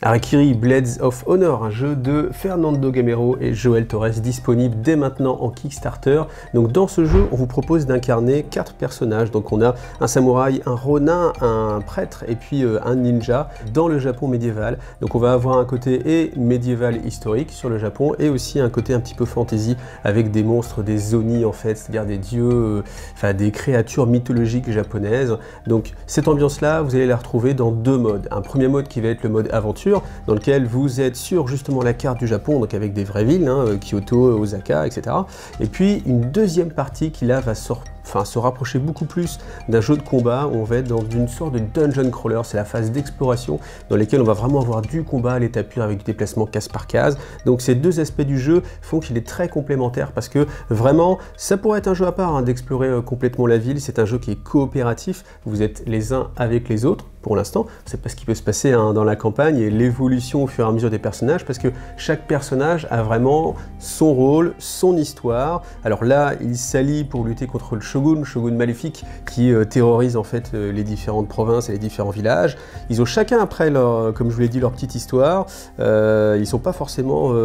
Harakiri Blades of Honor, un jeu de Fernando Gamero et Joel Torres, disponible dès maintenant en Kickstarter. Donc dans ce jeu, on vous propose d'incarner 4 personnages. Donc on a un samouraï, un ronin, un prêtre et puis un ninja dans le Japon médiéval. Donc on va avoir un côté et médiéval historique sur le Japon et aussi un côté un petit peu fantasy avec des monstres, des oni en fait, c'est-à-dire des dieux, enfin des créatures mythologiques japonaises. Donc cette ambiance-là, vous allez la retrouver dans 2 modes. Un premier mode qui va être le mode aventure, dans lequel vous êtes sur justement la carte du Japon, donc avec des vraies villes, Kyoto, Osaka, etc. Et puis une deuxième partie qui là va se rapprocher beaucoup plus d'un jeu de combat où on va être dans une sorte de dungeon crawler, c'est la phase d'exploration dans laquelle on va vraiment avoir du combat à l'état pur avec du déplacement case par case. Donc ces deux aspects du jeu font qu'il est très complémentaire parce que vraiment ça pourrait être un jeu à part d'explorer complètement la ville. C'est un jeu qui est coopératif, vous êtes les uns avec les autres. Pour l'instant, c'est pas ce qui peut se passer dans la campagne et l'évolution au fur et à mesure des personnages, parce que chaque personnage a vraiment son rôle, son histoire. Alors là, il s'allie pour lutter contre le shogun maléfique qui terrorise en fait les différentes provinces et les différents villages. Ils ont chacun après, comme je vous l'ai dit, leur petite histoire. Ils sont pas forcément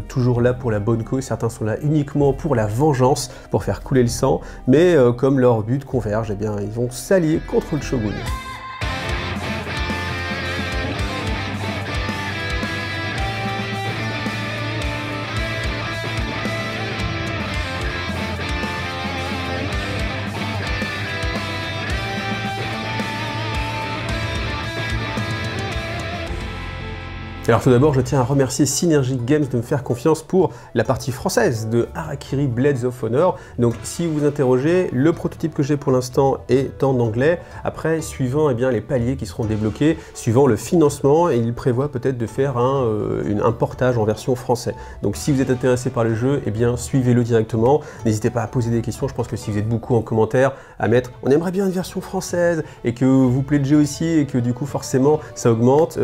toujours là pour la bonne cause, certains sont là uniquement pour la vengeance, pour faire couler le sang, mais comme leur but converge, eh bien, ils vont s'allier contre le shogun. Alors tout d'abord, je tiens à remercier Synergic Games de me faire confiance pour la partie française de Harakiri Blades of Honor. Donc si vous vous interrogez, le prototype que j'ai pour l'instant est en anglais. Après, suivant les paliers qui seront débloqués, suivant le financement, et il prévoit peut-être de faire un portage en version français. Donc si vous êtes intéressé par le jeu, eh bien suivez-le directement. N'hésitez pas à poser des questions. Je pense que si vous êtes beaucoup en commentaire à mettre « on aimerait bien une version française » et que vous pledgez aussi et que du coup forcément ça augmente,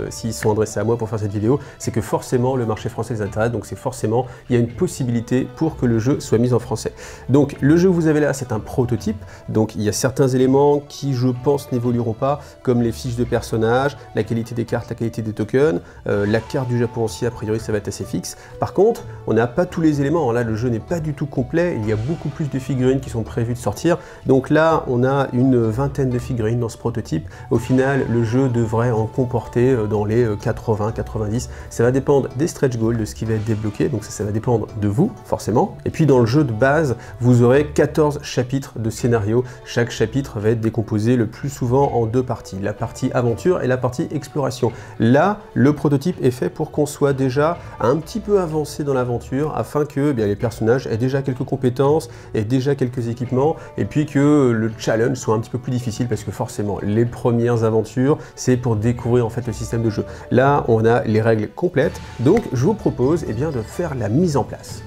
s'ils sont adressés à moi pour faire cette vidéo, c'est que forcément le marché français les intéresse, donc c'est forcément, il y a une possibilité pour que le jeu soit mis en français. Donc le jeu que vous avez là, c'est un prototype, donc il y a certains éléments qui je pense n'évolueront pas, comme les fiches de personnages, la qualité des cartes, la qualité des tokens, la carte du Japon aussi, a priori ça va être assez fixe. Par contre, on n'a pas tous les éléments, là le jeu n'est pas du tout complet, il y a beaucoup plus de figurines qui sont prévues de sortir, donc là on a une vingtaine de figurines dans ce prototype. Au final, le jeu devrait en comporter dans les 80-90. Ça va dépendre des stretch goals, de ce qui va être débloqué, donc ça va dépendre de vous, forcément. Et puis dans le jeu de base, vous aurez 14 chapitres de scénario. Chaque chapitre va être décomposé le plus souvent en 2 parties, la partie aventure et la partie exploration. Là, le prototype est fait pour qu'on soit déjà un petit peu avancé dans l'aventure, afin que les personnages aient déjà quelques compétences, aient déjà quelques équipements, et puis que le challenge soit un petit peu plus difficile, parce que forcément, les premières aventures, c'est pour découvrir en fait le système de jeu. Là, on a les règles complètes, donc je vous propose de faire la mise en place.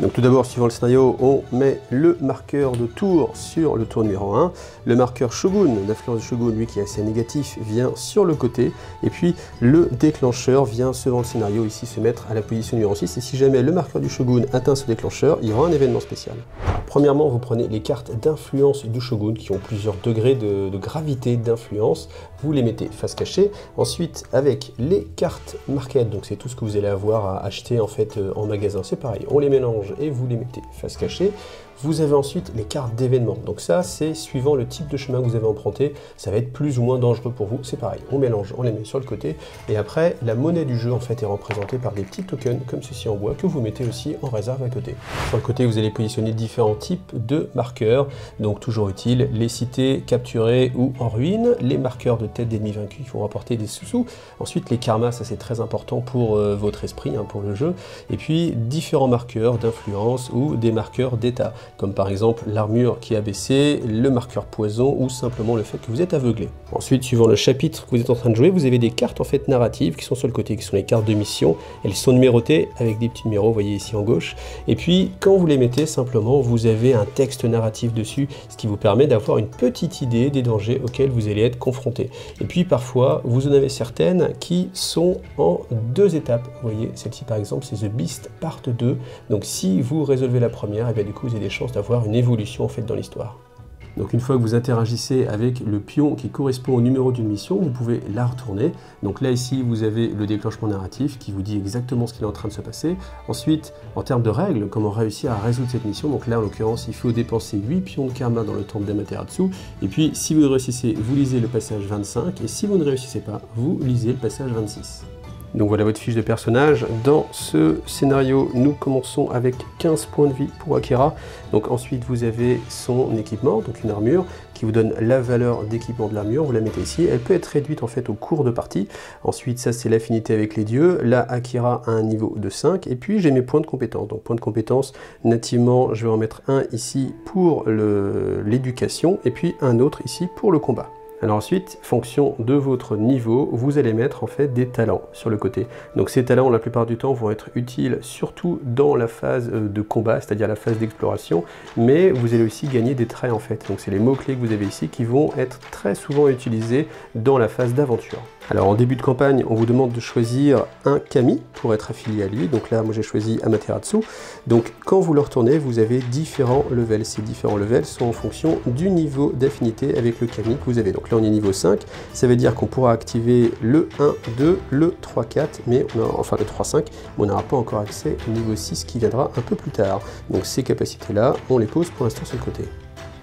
Donc tout d'abord, suivant le scénario, on met le marqueur de tour sur le tour numéro 1. Le marqueur Shogun, l'influence du Shogun, lui qui est assez négatif, vient sur le côté. Et puis le déclencheur vient, selon le scénario, ici se mettre à la position numéro 6. Et si jamais le marqueur du Shogun atteint ce déclencheur, il y aura un événement spécial. Premièrement, vous prenez les cartes d'influence du Shogun qui ont plusieurs degrés de gravité d'influence. Vous les mettez face cachée. Ensuite, avec les cartes market, donc c'est tout ce que vous allez avoir à acheter en fait en magasin, c'est pareil. On les mélange et vous les mettez face cachée. Vous avez ensuite les cartes d'événements. Donc ça, c'est suivant le type de chemin que vous avez emprunté, ça va être plus ou moins dangereux pour vous. C'est pareil, on mélange, on les met sur le côté. Et après, la monnaie du jeu en fait est représentée par des petits tokens comme ceci en bois que vous mettez aussi en réserve à côté. Sur le côté, vous allez positionner différents types de marqueurs. Donc toujours utile, les cités capturées ou en ruine, les marqueurs de tête d'ennemis vaincus qui vont rapporter des sous-sous. Ensuite, les karmas, ça c'est très important pour votre esprit, pour le jeu. Et puis, différents marqueurs d'influence ou des marqueurs d'état, comme par exemple l'armure qui a baissé, le marqueur poison ou simplement le fait que vous êtes aveuglé. Ensuite, suivant le chapitre que vous êtes en train de jouer, vous avez des cartes en fait narratives qui sont sur le côté, qui sont les cartes de mission. Elles sont numérotées avec des petits numéros, vous voyez ici en gauche. Et puis, quand vous les mettez, simplement, vous avez un texte narratif dessus, ce qui vous permet d'avoir une petite idée des dangers auxquels vous allez être confronté. Et puis, parfois, vous en avez certaines qui sont en 2 étapes. Vous voyez, celle-ci par exemple, c'est The Beast Part 2. Donc, si vous résolvez la première, et bien du coup, vous avez des chances d'avoir une évolution en fait dans l'histoire. Donc une fois que vous interagissez avec le pion qui correspond au numéro d'une mission, vous pouvez la retourner. Donc là ici vous avez le déclenchement narratif qui vous dit exactement ce qu'il est en train de se passer. Ensuite, en termes de règles, comment réussir à résoudre cette mission. Donc là en l'occurrence il faut dépenser 8 pions de karma dans le temple d'Amaterasu. Et puis si vous réussissez, vous lisez le passage 25, et si vous ne réussissez pas, vous lisez le passage 26. Donc voilà votre fiche de personnage. Dans ce scénario, nous commençons avec 15 points de vie pour Akira. Donc ensuite, vous avez son équipement, donc une armure, qui vous donne la valeur d'équipement de l'armure. Vous la mettez ici. Elle peut être réduite en fait au cours de partie. Ensuite, ça c'est l'affinité avec les dieux. Là, Akira a un niveau de 5. Et puis, j'ai mes points de compétence. Donc points de compétence, nativement, je vais en mettre un ici pour l'éducation, et puis un autre ici pour le combat. Alors ensuite, fonction de votre niveau, vous allez mettre en fait des talents sur le côté. Donc ces talents, la plupart du temps, vont être utiles surtout dans la phase de combat, c'est-à-dire la phase d'exploration, mais vous allez aussi gagner des traits en fait. Donc c'est les mots-clés que vous avez ici qui vont être très souvent utilisés dans la phase d'aventure. Alors en début de campagne, on vous demande de choisir un kami pour être affilié à lui. Donc là, moi j'ai choisi Amaterasu. Donc quand vous le retournez, vous avez différents levels. Ces différents levels sont en fonction du niveau d'affinité avec le kami que vous avez. Donc là on est niveau 5, ça veut dire qu'on pourra activer le 1, 2, le 3, 4, enfin le 3, 5, mais on n'aura pas encore accès au niveau 6 qui viendra un peu plus tard. Donc ces capacités-là, on les pose pour l'instant sur le côté.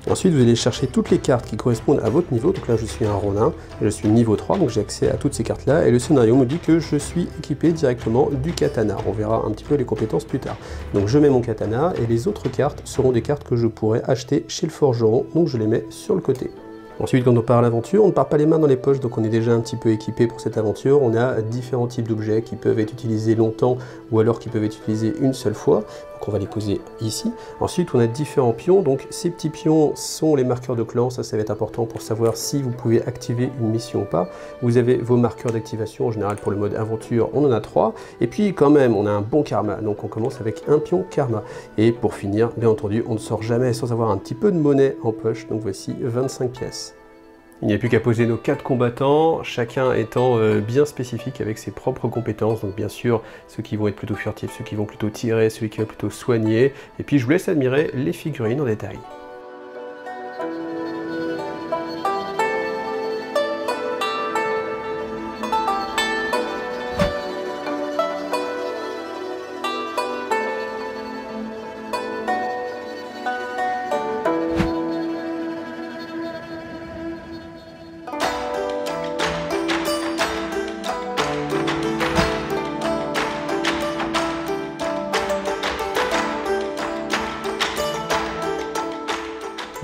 Ensuite, vous allez chercher toutes les cartes qui correspondent à votre niveau. Donc là, je suis un Ronin, je suis niveau 3, donc j'ai accès à toutes ces cartes-là. Et le scénario me dit que je suis équipé directement du katana. On verra un petit peu les compétences plus tard. Donc je mets mon katana, et les autres cartes seront des cartes que je pourrais acheter chez le forgeron. Donc je les mets sur le côté. Ensuite, quand on part à l'aventure, on ne part pas les mains dans les poches, donc on est déjà un petit peu équipé pour cette aventure. On a différents types d'objets qui peuvent être utilisés longtemps ou alors qui peuvent être utilisés une seule fois. Donc on va les poser ici. Ensuite, on a différents pions. Donc ces petits pions sont les marqueurs de clan. Ça va être important pour savoir si vous pouvez activer une mission ou pas. Vous avez vos marqueurs d'activation. En général, pour le mode aventure, on en a 3. Et puis quand même, on a un bon karma. Donc on commence avec un pion karma. Et pour finir, bien entendu, on ne sort jamais sans avoir un petit peu de monnaie en poche. Donc voici 25 pièces. Il n'y a plus qu'à poser nos 4 combattants, chacun étant bien spécifique avec ses propres compétences. Donc bien sûr, ceux qui vont être plutôt furtifs, ceux qui vont plutôt tirer, celui qui va plutôt soigner. Et puis je vous laisse admirer les figurines en détail.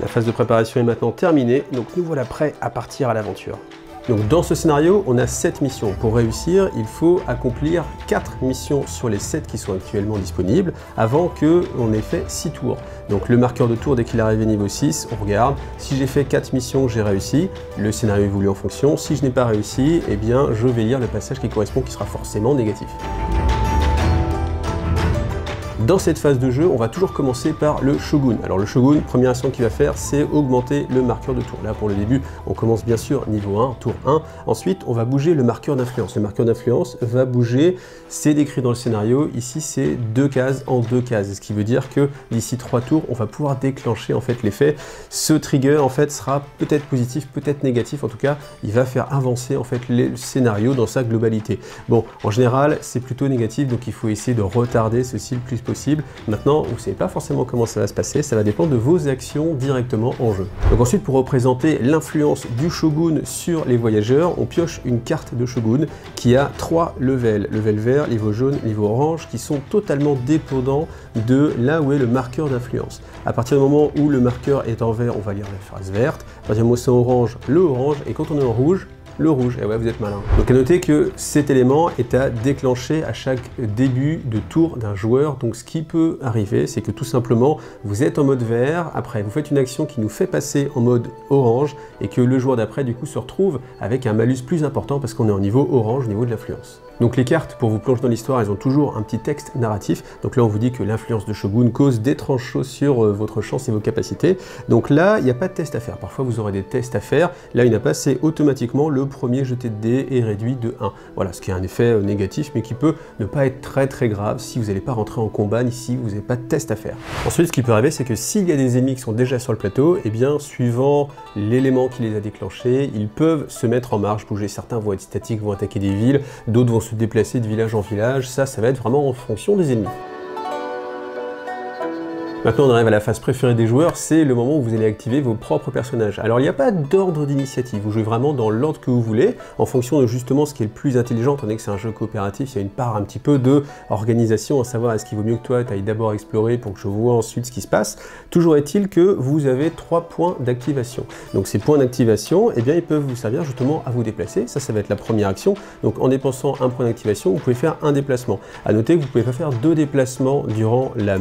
La phase de préparation est maintenant terminée, donc nous voilà prêts à partir à l'aventure. Donc dans ce scénario, on a 7 missions. Pour réussir, il faut accomplir 4 missions sur les 7 qui sont actuellement disponibles avant qu'on ait fait 6 tours. Donc le marqueur de tour, dès qu'il est arrivé niveau 6, on regarde. Si j'ai fait 4 missions, j'ai réussi. Le scénario évolue en fonction. Si je n'ai pas réussi, eh bien je vais lire le passage qui correspond, qui sera forcément négatif. Dans cette phase de jeu, on va toujours commencer par le Shogun. Alors le Shogun, première action qu'il va faire, c'est augmenter le marqueur de tour. Là, pour le début, on commence bien sûr niveau 1, tour 1. Ensuite, on va bouger le marqueur d'influence. Le marqueur d'influence va bouger, c'est décrit dans le scénario. Ici, c'est 2 cases en 2 cases. Ce qui veut dire que d'ici 3 tours, on va pouvoir déclencher en fait l'effet. Ce trigger, en fait, sera peut-être positif, peut-être négatif. En tout cas, il va faire avancer en fait le scénario dans sa globalité. Bon, en général, c'est plutôt négatif, donc il faut essayer de retarder ceci le plus possible. Maintenant, vous ne savez pas forcément comment ça va se passer, ça va dépendre de vos actions directement en jeu. Donc ensuite, pour représenter l'influence du Shogun sur les voyageurs, on pioche une carte de Shogun qui a 3 levels. Level vert, niveau jaune, niveau orange, qui sont totalement dépendants de là où est le marqueur d'influence. À partir du moment où le marqueur est en vert, on va lire la phrase verte. À partir du moment où c'est orange, le orange. Et quand on est en rouge, le rouge, et ouais, vous êtes malin. Donc à noter que cet élément est à déclencher à chaque début de tour d'un joueur. Donc ce qui peut arriver, c'est que tout simplement, vous êtes en mode vert, après vous faites une action qui nous fait passer en mode orange, et que le joueur d'après du coup se retrouve avec un malus plus important parce qu'on est en niveau orange, niveau de l'influence. Donc les cartes, pour vous plonger dans l'histoire, elles ont toujours un petit texte narratif. Donc là, on vous dit que l'influence de Shogun cause d'étranges choses sur votre chance et vos capacités. Donc là, il n'y a pas de test à faire. Parfois, vous aurez des tests à faire. Là, il n'y a pas, c'est automatiquement le premier jeté de dés est réduit de 1. Voilà, ce qui a un effet négatif, mais qui peut ne pas être très grave si vous n'allez pas rentrer en combat, ni si vous n'avez pas de test à faire. Ensuite, ce qui peut arriver, c'est que s'il y a des ennemis qui sont déjà sur le plateau, eh bien, suivant l'élément qui les a déclenchés, ils peuvent se mettre en marche, bouger. Certains vont être statiques, vont attaquer des villes, d'autres vont se déplacer de village en village. Ça va être vraiment en fonction des ennemis. Maintenant, on arrive à la phase préférée des joueurs, c'est le moment où vous allez activer vos propres personnages. Alors, il n'y a pas d'ordre d'initiative, vous jouez vraiment dans l'ordre que vous voulez, en fonction de justement ce qui est le plus intelligent, étant donné que c'est un jeu coopératif, il y a une part un petit peu de organisation, à savoir est-ce qu'il vaut mieux que toi tu ailles d'abord explorer pour que je vois ensuite ce qui se passe. Toujours est-il que vous avez 3 points d'activation. Donc ces points d'activation, eh bien, ils peuvent vous servir justement à vous déplacer, ça va être la première action. Donc en dépensant un point d'activation, vous pouvez faire un déplacement. À noter que vous ne pouvez pas faire 2 déplacements durant le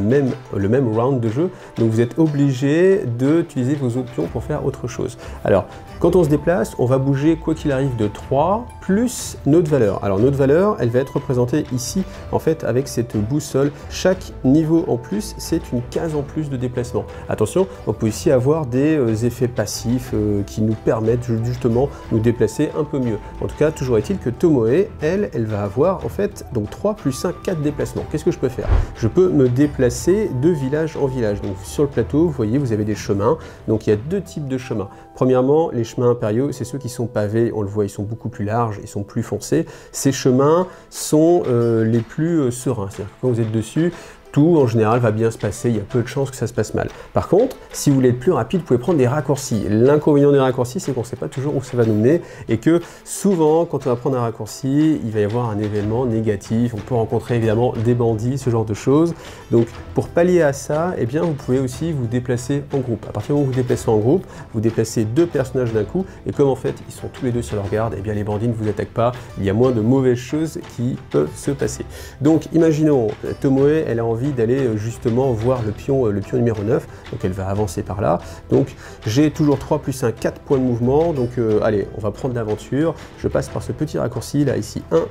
même round de jeu, donc vous êtes obligé d'utiliser vos options pour faire autre chose. Alors, quand on se déplace, on va bouger quoi qu'il arrive de 3 plus notre valeur. Alors notre valeur, elle va être représentée ici, en fait, avec cette boussole. Chaque niveau en plus, c'est une case en plus de déplacement. Attention, on peut ici avoir des effets passifs qui nous permettent justement de nous déplacer un peu mieux. En tout cas, toujours est-il que Tomoe, elle va avoir en fait donc 3 plus 1, 4 déplacements. Qu'est-ce que je peux faire? Je peux me déplacer de village en village. Donc sur le plateau, vous voyez, vous avez des chemins. Donc il y a 2 types de chemins. Premièrement, les chemins impériaux, c'est ceux qui sont pavés, on le voit, ils sont beaucoup plus larges, ils sont plus foncés. Ces chemins sont les plus sereins, c'est-à-dire que quand vous êtes dessus, tout en général va bien se passer, il y a peu de chances que ça se passe mal. Par contre, si vous voulez être plus rapide, vous pouvez prendre des raccourcis. L'inconvénient des raccourcis, c'est qu'on ne sait pas toujours où ça va nous mener et que souvent, quand on va prendre un raccourci, il va y avoir un événement négatif, on peut rencontrer évidemment des bandits, ce genre de choses. Donc pour pallier à ça, eh bien, vous pouvez aussi vous déplacer en groupe. À partir du moment où vous vous déplacez en groupe, vous déplacez 2 personnages d'un coup et comme en fait, ils sont tous les 2 sur leur garde, eh bien les bandits ne vous attaquent pas, il y a moins de mauvaises choses qui peuvent se passer. Donc imaginons, Tomoe, elle a envie d'aller justement voir le pion numéro 9, donc elle va avancer par là. Donc j'ai toujours 3 plus 1, 4 points de mouvement, donc allez, on va prendre l'aventure. Je passe par ce petit raccourci là, ici 1,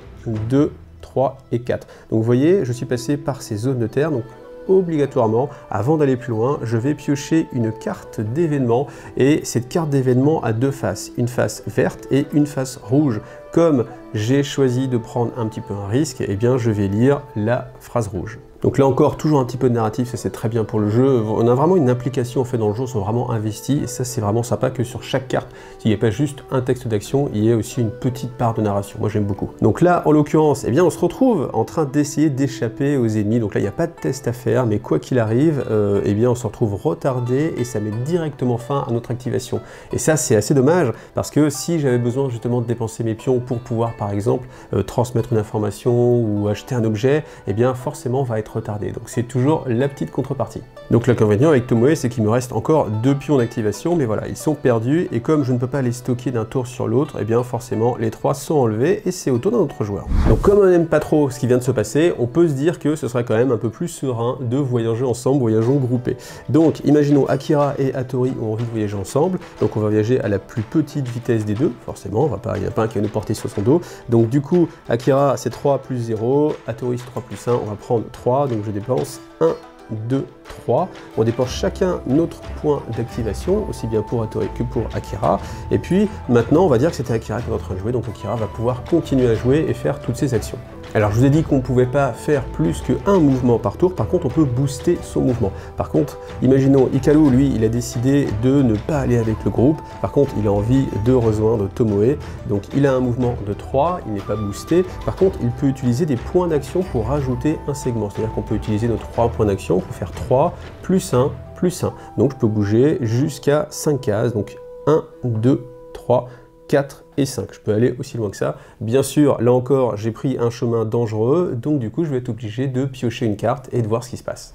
2, 3 et 4. Donc vous voyez, je suis passé par ces zones de terre, donc obligatoirement, avant d'aller plus loin, je vais piocher une carte d'événement et cette carte d'événement a 2 faces, une face verte et une face rouge. Comme j'ai choisi de prendre un petit peu un risque, eh bien je vais lire la phrase rouge. Donc là encore, toujours un petit peu de narratif, ça c'est très bien pour le jeu. On a vraiment une implication en fait dans le jeu, on sont vraiment investis et ça c'est vraiment sympa que sur chaque carte, il n'y ait pas juste un texte d'action, il y ait aussi une petite part de narration. Moi j'aime beaucoup. Donc là, en l'occurrence, eh bien on se retrouve en train d'essayer d'échapper aux ennemis. Donc là, il n'y a pas de test à faire, mais quoi qu'il arrive, eh bien on se retrouve retardé et ça met directement fin à notre activation. Et ça c'est assez dommage parce que si j'avais besoin justement de dépenser mes pions pour pouvoir par exemple transmettre une information ou acheter un objet, eh bien forcément on va être retardé. Donc c'est toujours la petite contrepartie. Donc l'inconvénient avec Tomoe, c'est qu'il me reste encore 2 pions d'activation, mais voilà, ils sont perdus et comme je ne peux pas les stocker d'un tour sur l'autre, eh bien forcément les 3 sont enlevés et c'est au tour d'un autre joueur. Donc comme on n'aime pas trop ce qui vient de se passer, on peut se dire que ce serait quand même un peu plus serein de voyager ensemble, voyageons groupés. Donc imaginons Akira et Hattori ont envie de voyager ensemble, donc on va voyager à la plus petite vitesse des deux, forcément, il n'y a pas un qui va nous porter sur son dos. Donc du coup, Akira c'est 3 plus 0, Hattori c'est 3 plus 1, on va prendre 3, donc je dépense 1, 2, 3. On dépense chacun notre point d'activation, aussi bien pour Hattori que pour Akira. Et puis maintenant, on va dire que c'était Akira qui est en train de jouer, donc Akira va pouvoir continuer à jouer et faire toutes ses actions. Alors je vous ai dit qu'on ne pouvait pas faire plus qu'un mouvement par tour, par contre on peut booster son mouvement. Par contre, imaginons Hikaru, lui, il a décidé de ne pas aller avec le groupe, par contre il a envie de rejoindre Tomoe, donc il a un mouvement de 3, il n'est pas boosté, par contre il peut utiliser des points d'action pour rajouter un segment, c'est-à-dire qu'on peut utiliser nos 3 points d'action pour faire 3 plus 1 plus 1. Donc je peux bouger jusqu'à 5 cases, donc 1, 2, 3, 4 et 5. Je peux aller aussi loin que ça. Bien sûr, là encore, j'ai pris un chemin dangereux, donc du coup, je vais être obligé de piocher une carte et de voir ce qui se passe.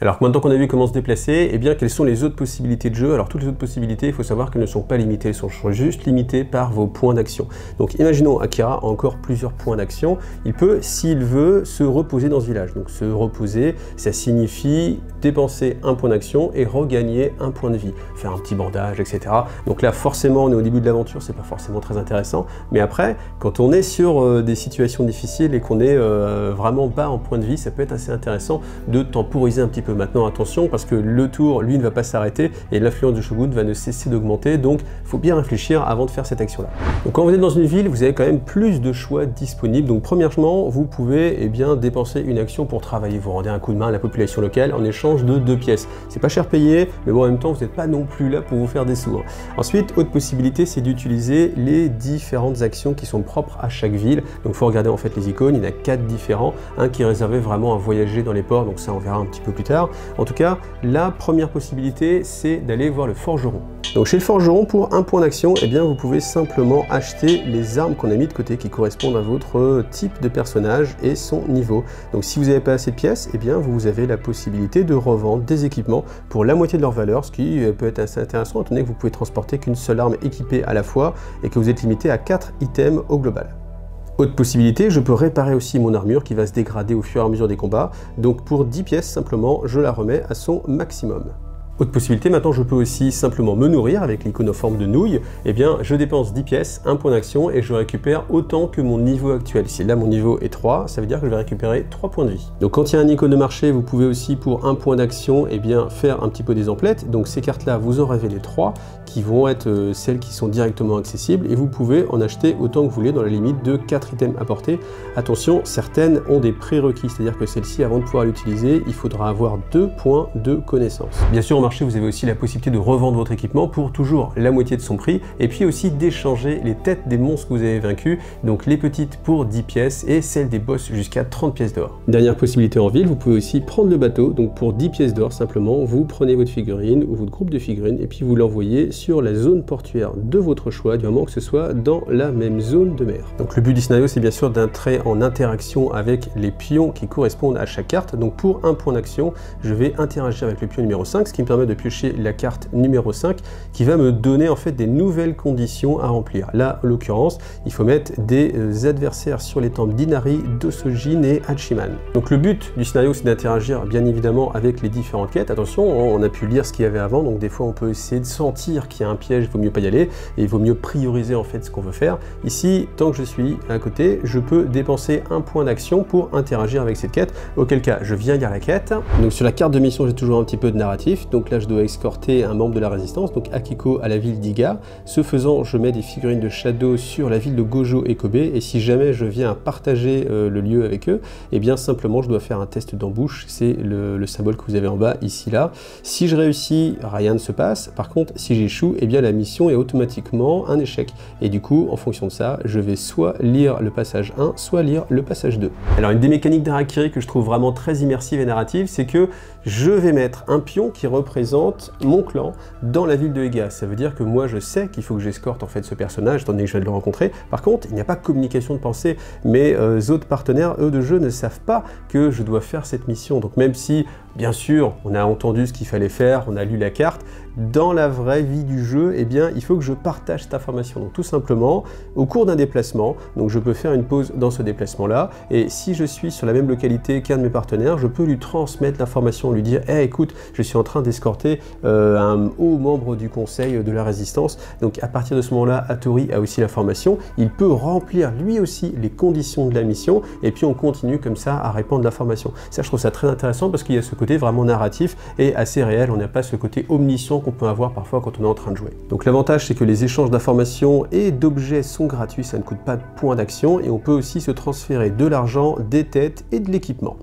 Alors maintenant qu'on a vu comment se déplacer, eh bien quelles sont les autres possibilités de jeu? Alors toutes les autres possibilités, il faut savoir qu'elles ne sont pas limitées, elles sont juste limitées par vos points d'action. Donc imaginons Akira a encore plusieurs points d'action, il peut, s'il veut, se reposer dans ce village. Donc se reposer, ça signifie dépenser un point d'action et regagner un point de vie, faire un petit bandage, etc. Donc là forcément on est au début de l'aventure, c'est pas forcément très intéressant, mais après, quand on est sur des situations difficiles et qu'on est vraiment bas en point de vie, ça peut être assez intéressant de temporiser un petit peu peu. Maintenant attention, parce que le tour, lui, ne va pas s'arrêter et l'influence du shogun va ne cesser d'augmenter, donc il faut bien réfléchir avant de faire cette action-là. Donc quand vous êtes dans une ville, vous avez quand même plus de choix disponibles. Donc premièrement, vous pouvez bien dépenser une action pour travailler, vous rendez un coup de main à la population locale en échange de 2 pièces. C'est pas cher payé, mais bon, en même temps, vous n'êtes pas non plus là pour vous faire des sous. Ensuite, autre possibilité, c'est d'utiliser les différentes actions qui sont propres à chaque ville. Donc il faut regarder en fait les icônes, il y en a 4 différents, un qui est réservé vraiment à voyager dans les ports, donc ça on verra un petit peu plus tard. En tout cas, la première possibilité, c'est d'aller voir le forgeron. Donc chez le forgeron, pour un point d'action, eh bien vous pouvez simplement acheter les armes qu'on a mis de côté qui correspondent à votre type de personnage et son niveau. Donc si vous n'avez pas assez de pièces, eh bien vous avez la possibilité de revendre des équipements pour la moitié de leur valeur, ce qui peut être assez intéressant étant donné que vous pouvez transporter qu'une seule arme équipée à la fois et que vous êtes limité à 4 items au global. Autre possibilité, je peux réparer aussi mon armure qui va se dégrader au fur et à mesure des combats. Donc pour 10 pièces simplement, je la remets à son maximum. Autre possibilité, maintenant je peux aussi simplement me nourrir avec l'icône en forme de nouille. Eh bien, je dépense 10 pièces, un point d'action et je récupère autant que mon niveau actuel. Ici, là, mon niveau est 3, ça veut dire que je vais récupérer 3 points de vie. Donc quand il y a un icône de marché, vous pouvez aussi pour un point d'action, eh bien, faire un petit peu des emplettes. Donc ces cartes-là, vous en révélez 3 qui vont être celles qui sont directement accessibles et vous pouvez en acheter autant que vous voulez dans la limite de 4 items apportés. Attention, certaines ont des prérequis, c'est-à-dire que celle-ci, avant de pouvoir l'utiliser, il faudra avoir 2 points de connaissance. Bien sûr, vous avez aussi la possibilité de revendre votre équipement pour toujours la moitié de son prix et puis aussi d'échanger les têtes des monstres que vous avez vaincus, donc les petites pour 10 pièces et celles des boss jusqu'à 30 pièces d'or. Dernière possibilité en ville, vous pouvez aussi prendre le bateau, donc pour 10 pièces d'or simplement, vous prenez votre figurine ou votre groupe de figurines et puis vous l'envoyez sur la zone portuaire de votre choix du moment que ce soit dans la même zone de mer. Donc le but du scénario, c'est bien sûr d'entrer en interaction avec les pions qui correspondent à chaque carte. Donc pour un point d'action, je vais interagir avec le pion numéro 5, ce qui me permet de piocher la carte numéro 5 qui va me donner en fait des nouvelles conditions à remplir. Là, en l'occurrence, il faut mettre des adversaires sur les temples d'Inari, Dosojin et Hachiman. Donc le but du scénario, c'est d'interagir bien évidemment avec les différentes quêtes. Attention, on a pu lire ce qu'il y avait avant, donc des fois on peut essayer de sentir qu'il y a un piège, il vaut mieux pas y aller et il vaut mieux prioriser en fait ce qu'on veut faire. Ici, tant que je suis à côté, je peux dépenser un point d'action pour interagir avec cette quête, auquel cas je viens lire la quête. Donc sur la carte de mission, j'ai toujours un petit peu de narratif, donc là je dois escorter un membre de la résistance, donc Akiko à la ville d'Iga. Ce faisant, je mets des figurines de Shadow sur la ville de Gojo et Kobe, et si jamais je viens à partager le lieu avec eux, et bien simplement je dois faire un test d'embouche, c'est le symbole que vous avez en bas, ici là. Si je réussis, rien ne se passe. Par contre, si j'échoue, et bien la mission est automatiquement un échec. Et du coup, en fonction de ça, je vais soit lire le passage 1, soit lire le passage 2. Alors une des mécaniques d'Harakiri que je trouve vraiment très immersive et narrative, c'est que je vais mettre un pion qui représente mon clan dans la ville de Iga. Ça veut dire que moi je sais qu'il faut que j'escorte en fait ce personnage, étant donné que je viens de le rencontrer. Par contre, il n'y a pas de communication de pensée. Mes autres partenaires, eux de jeu, ne savent pas que je dois faire cette mission. Donc même si, bien sûr, on a entendu ce qu'il fallait faire, on a lu la carte, dans la vraie vie du jeu, eh bien, il faut que je partage cette information. Donc tout simplement, au cours d'un déplacement, donc je peux faire une pause dans ce déplacement-là, et si je suis sur la même localité qu'un de mes partenaires, je peux lui transmettre l'information, lui dire hey, écoute, je suis en train d'escorter un haut membre du conseil de la résistance. Donc à partir de ce moment-là, Hattori a aussi l'information, il peut remplir lui aussi les conditions de la mission, et puis on continue comme ça à répandre l'information. Ça, je trouve ça très intéressant parce qu'il y a ce côté vraiment narratif et assez réel, on n'a pas ce côté omniscient qu'on peut avoir parfois quand on est en train de jouer. Donc l'avantage, c'est que les échanges d'informations et d'objets sont gratuits, ça ne coûte pas de points d'action, et on peut aussi se transférer de l'argent, des têtes et de l'équipement.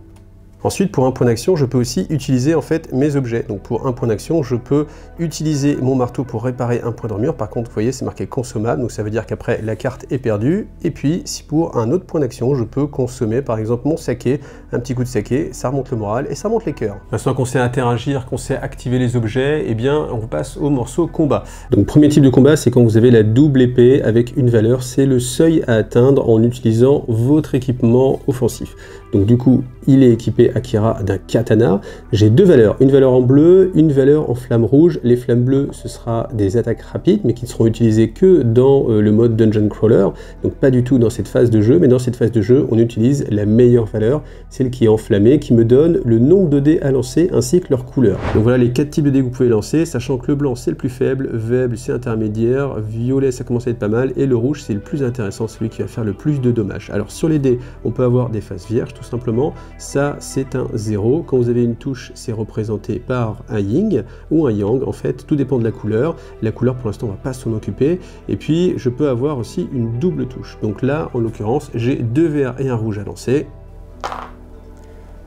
Ensuite, pour un point d'action, je peux aussi utiliser en fait mes objets. Donc pour un point d'action, je peux utiliser mon marteau pour réparer un point d'armure. Par contre, vous voyez, c'est marqué consommable, donc ça veut dire qu'après la carte est perdue. Et puis, si pour un autre point d'action, je peux consommer par exemple mon saké, un petit coup de saké, ça remonte le moral et ça remonte les cœurs. Maintenant qu'on sait interagir, qu'on sait activer les objets, eh bien, on passe au morceau combat. Donc premier type de combat, c'est quand vous avez la double épée avec une valeur, c'est le seuil à atteindre en utilisant votre équipement offensif. Donc du coup, il est équipé Akira d'un katana. J'ai deux valeurs, une valeur en bleu, une valeur en flamme rouge. Les flammes bleues, ce sera des attaques rapides, mais qui ne seront utilisées que dans le mode Dungeon Crawler, donc pas du tout dans cette phase de jeu, mais dans cette phase de jeu, on utilise la meilleure valeur, celle qui est enflammée, qui me donne le nombre de dés à lancer, ainsi que leur couleur. Donc voilà les 4 types de dés que vous pouvez lancer, sachant que le blanc c'est le plus faible, c'est intermédiaire, violet ça commence à être pas mal, et le rouge c'est le plus intéressant, celui qui va faire le plus de dommages. Alors sur les dés, on peut avoir des faces vierges, tout simplement, ça c'est c'est un 0. Quand vous avez une touche, c'est représenté par un yin ou un yang, en fait, tout dépend de la couleur. La couleur, pour l'instant, on ne va pas s'en occuper. Et puis, je peux avoir aussi une double touche. Donc là, en l'occurrence, j'ai 2 verts et un rouge à lancer.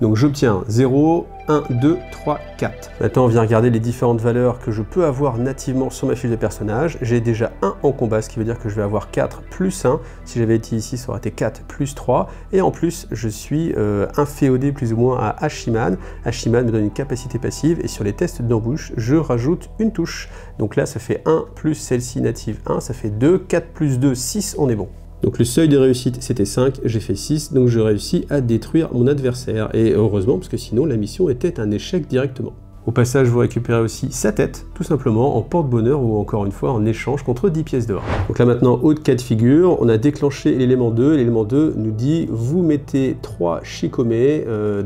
Donc j'obtiens 0, 1, 2, 3, 4. Maintenant, on vient regarder les différentes valeurs que je peux avoir nativement sur ma fiche de personnage. J'ai déjà 1 en combat, ce qui veut dire que je vais avoir 4 plus 1. Si j'avais été ici, ça aurait été 4 plus 3. Et en plus, je suis inféodé plus ou moins à Ashiman. Ashiman me donne une capacité passive. Et sur les tests d'embûche, je rajoute une touche. Donc là, ça fait 1 plus celle-ci native 1, ça fait 2. 4 plus 2, 6, on est bon. Donc le seuil de réussite c'était 5, j'ai fait 6, donc je réussis à détruire mon adversaire. Et heureusement, parce que sinon la mission était un échec directement. Au passage, vous récupérez aussi sa tête, tout simplement en porte-bonheur ou encore une fois en échange contre 10 pièces d'or. Donc là maintenant, autre cas de figure, on a déclenché l'élément 2. L'élément 2 nous dit, vous mettez 3 Shikome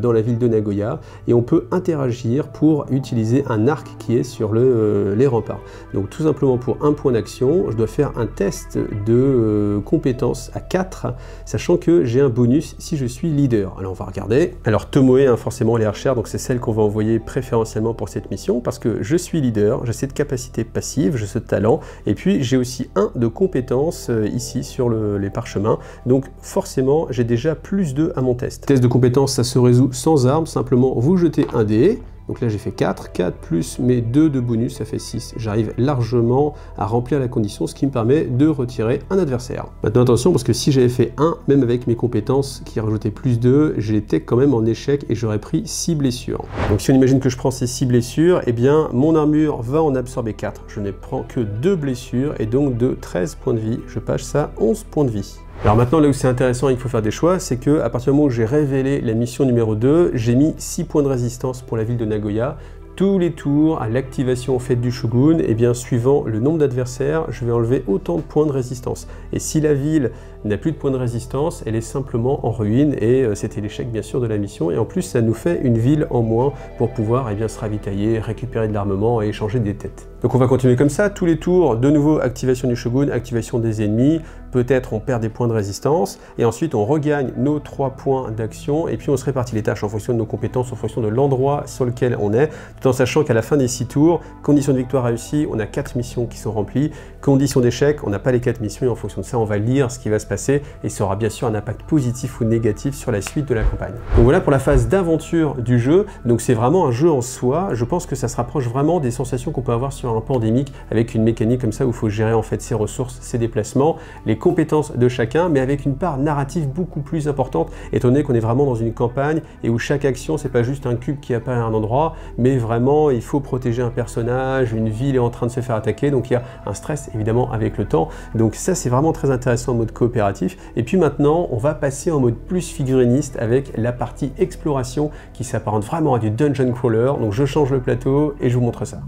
dans la ville de Nagoya et on peut interagir pour utiliser un arc qui est sur les remparts. Donc tout simplement pour un point d'action, je dois faire un test de compétence à 4, sachant que j'ai un bonus si je suis leader. Alors on va regarder. Alors Tomoe, hein, forcément les archères, donc c'est celle qu'on va envoyer préférentiellement pour cette mission parce que je suis leader, j'ai cette capacité passive, j'ai ce talent et puis j'ai aussi 1 de compétences ici sur les parchemins, donc forcément j'ai déjà plus 2 à mon test. Test de compétence, ça se résout sans arme, simplement vous jetez un dé. Donc là j'ai fait 4, 4 plus mes 2 de bonus, ça fait 6. J'arrive largement à remplir la condition, ce qui me permet de retirer un adversaire. Maintenant attention, parce que si j'avais fait 1, même avec mes compétences qui rajoutaient plus 2, j'étais quand même en échec et j'aurais pris 6 blessures. Donc si on imagine que je prends ces 6 blessures, eh bien mon armure va en absorber 4. Je ne prends que 2 blessures et donc de 13 points de vie, je passe à 11 points de vie. Alors maintenant, là où c'est intéressant et qu'il faut faire des choix, c'est que à partir du moment où j'ai révélé la mission numéro 2, j'ai mis 6 points de résistance pour la ville de Nagoya. Tous les tours, à l'activation en fait du Shogun, et bien suivant le nombre d'adversaires, je vais enlever autant de points de résistance. Et si la ville n'a plus de points de résistance, elle est simplement en ruine et c'était l'échec bien sûr de la mission. Et en plus, ça nous fait une ville en moins pour pouvoir se ravitailler, récupérer de l'armement et échanger des têtes. Donc on va continuer comme ça, tous les tours, de nouveau activation du Shogun, activation des ennemis, peut-être on perd des points de résistance, et ensuite on regagne nos 3 points d'action, et puis on se répartit les tâches en fonction de nos compétences, en fonction de l'endroit sur lequel on est, tout en sachant qu'à la fin des 6 tours, condition de victoire réussie, on a 4 missions qui sont remplies, condition d'échec, on n'a pas les 4 missions, et en fonction de ça, on va lire ce qui va se passer, et ça aura bien sûr un impact positif ou négatif sur la suite de la campagne. Donc voilà pour la phase d'aventure du jeu, donc c'est vraiment un jeu en soi, je pense que ça se rapproche vraiment des sensations qu'on peut avoir sur un pandémique, avec une mécanique comme ça où il faut gérer en fait ses ressources, ses déplacements, les compétences de chacun, mais avec une part narrative beaucoup plus importante, étant donné qu'on est vraiment dans une campagne et où chaque action, c'est pas juste un cube qui apparaît à un endroit, mais vraiment il faut protéger un personnage, une ville est en train de se faire attaquer, donc il y a un stress évidemment avec le temps, donc ça c'est vraiment très intéressant en mode coopératif. Et puis maintenant, on va passer en mode plus figuriniste avec la partie exploration qui s'apparente vraiment à du dungeon crawler, donc je change le plateau et je vous montre ça.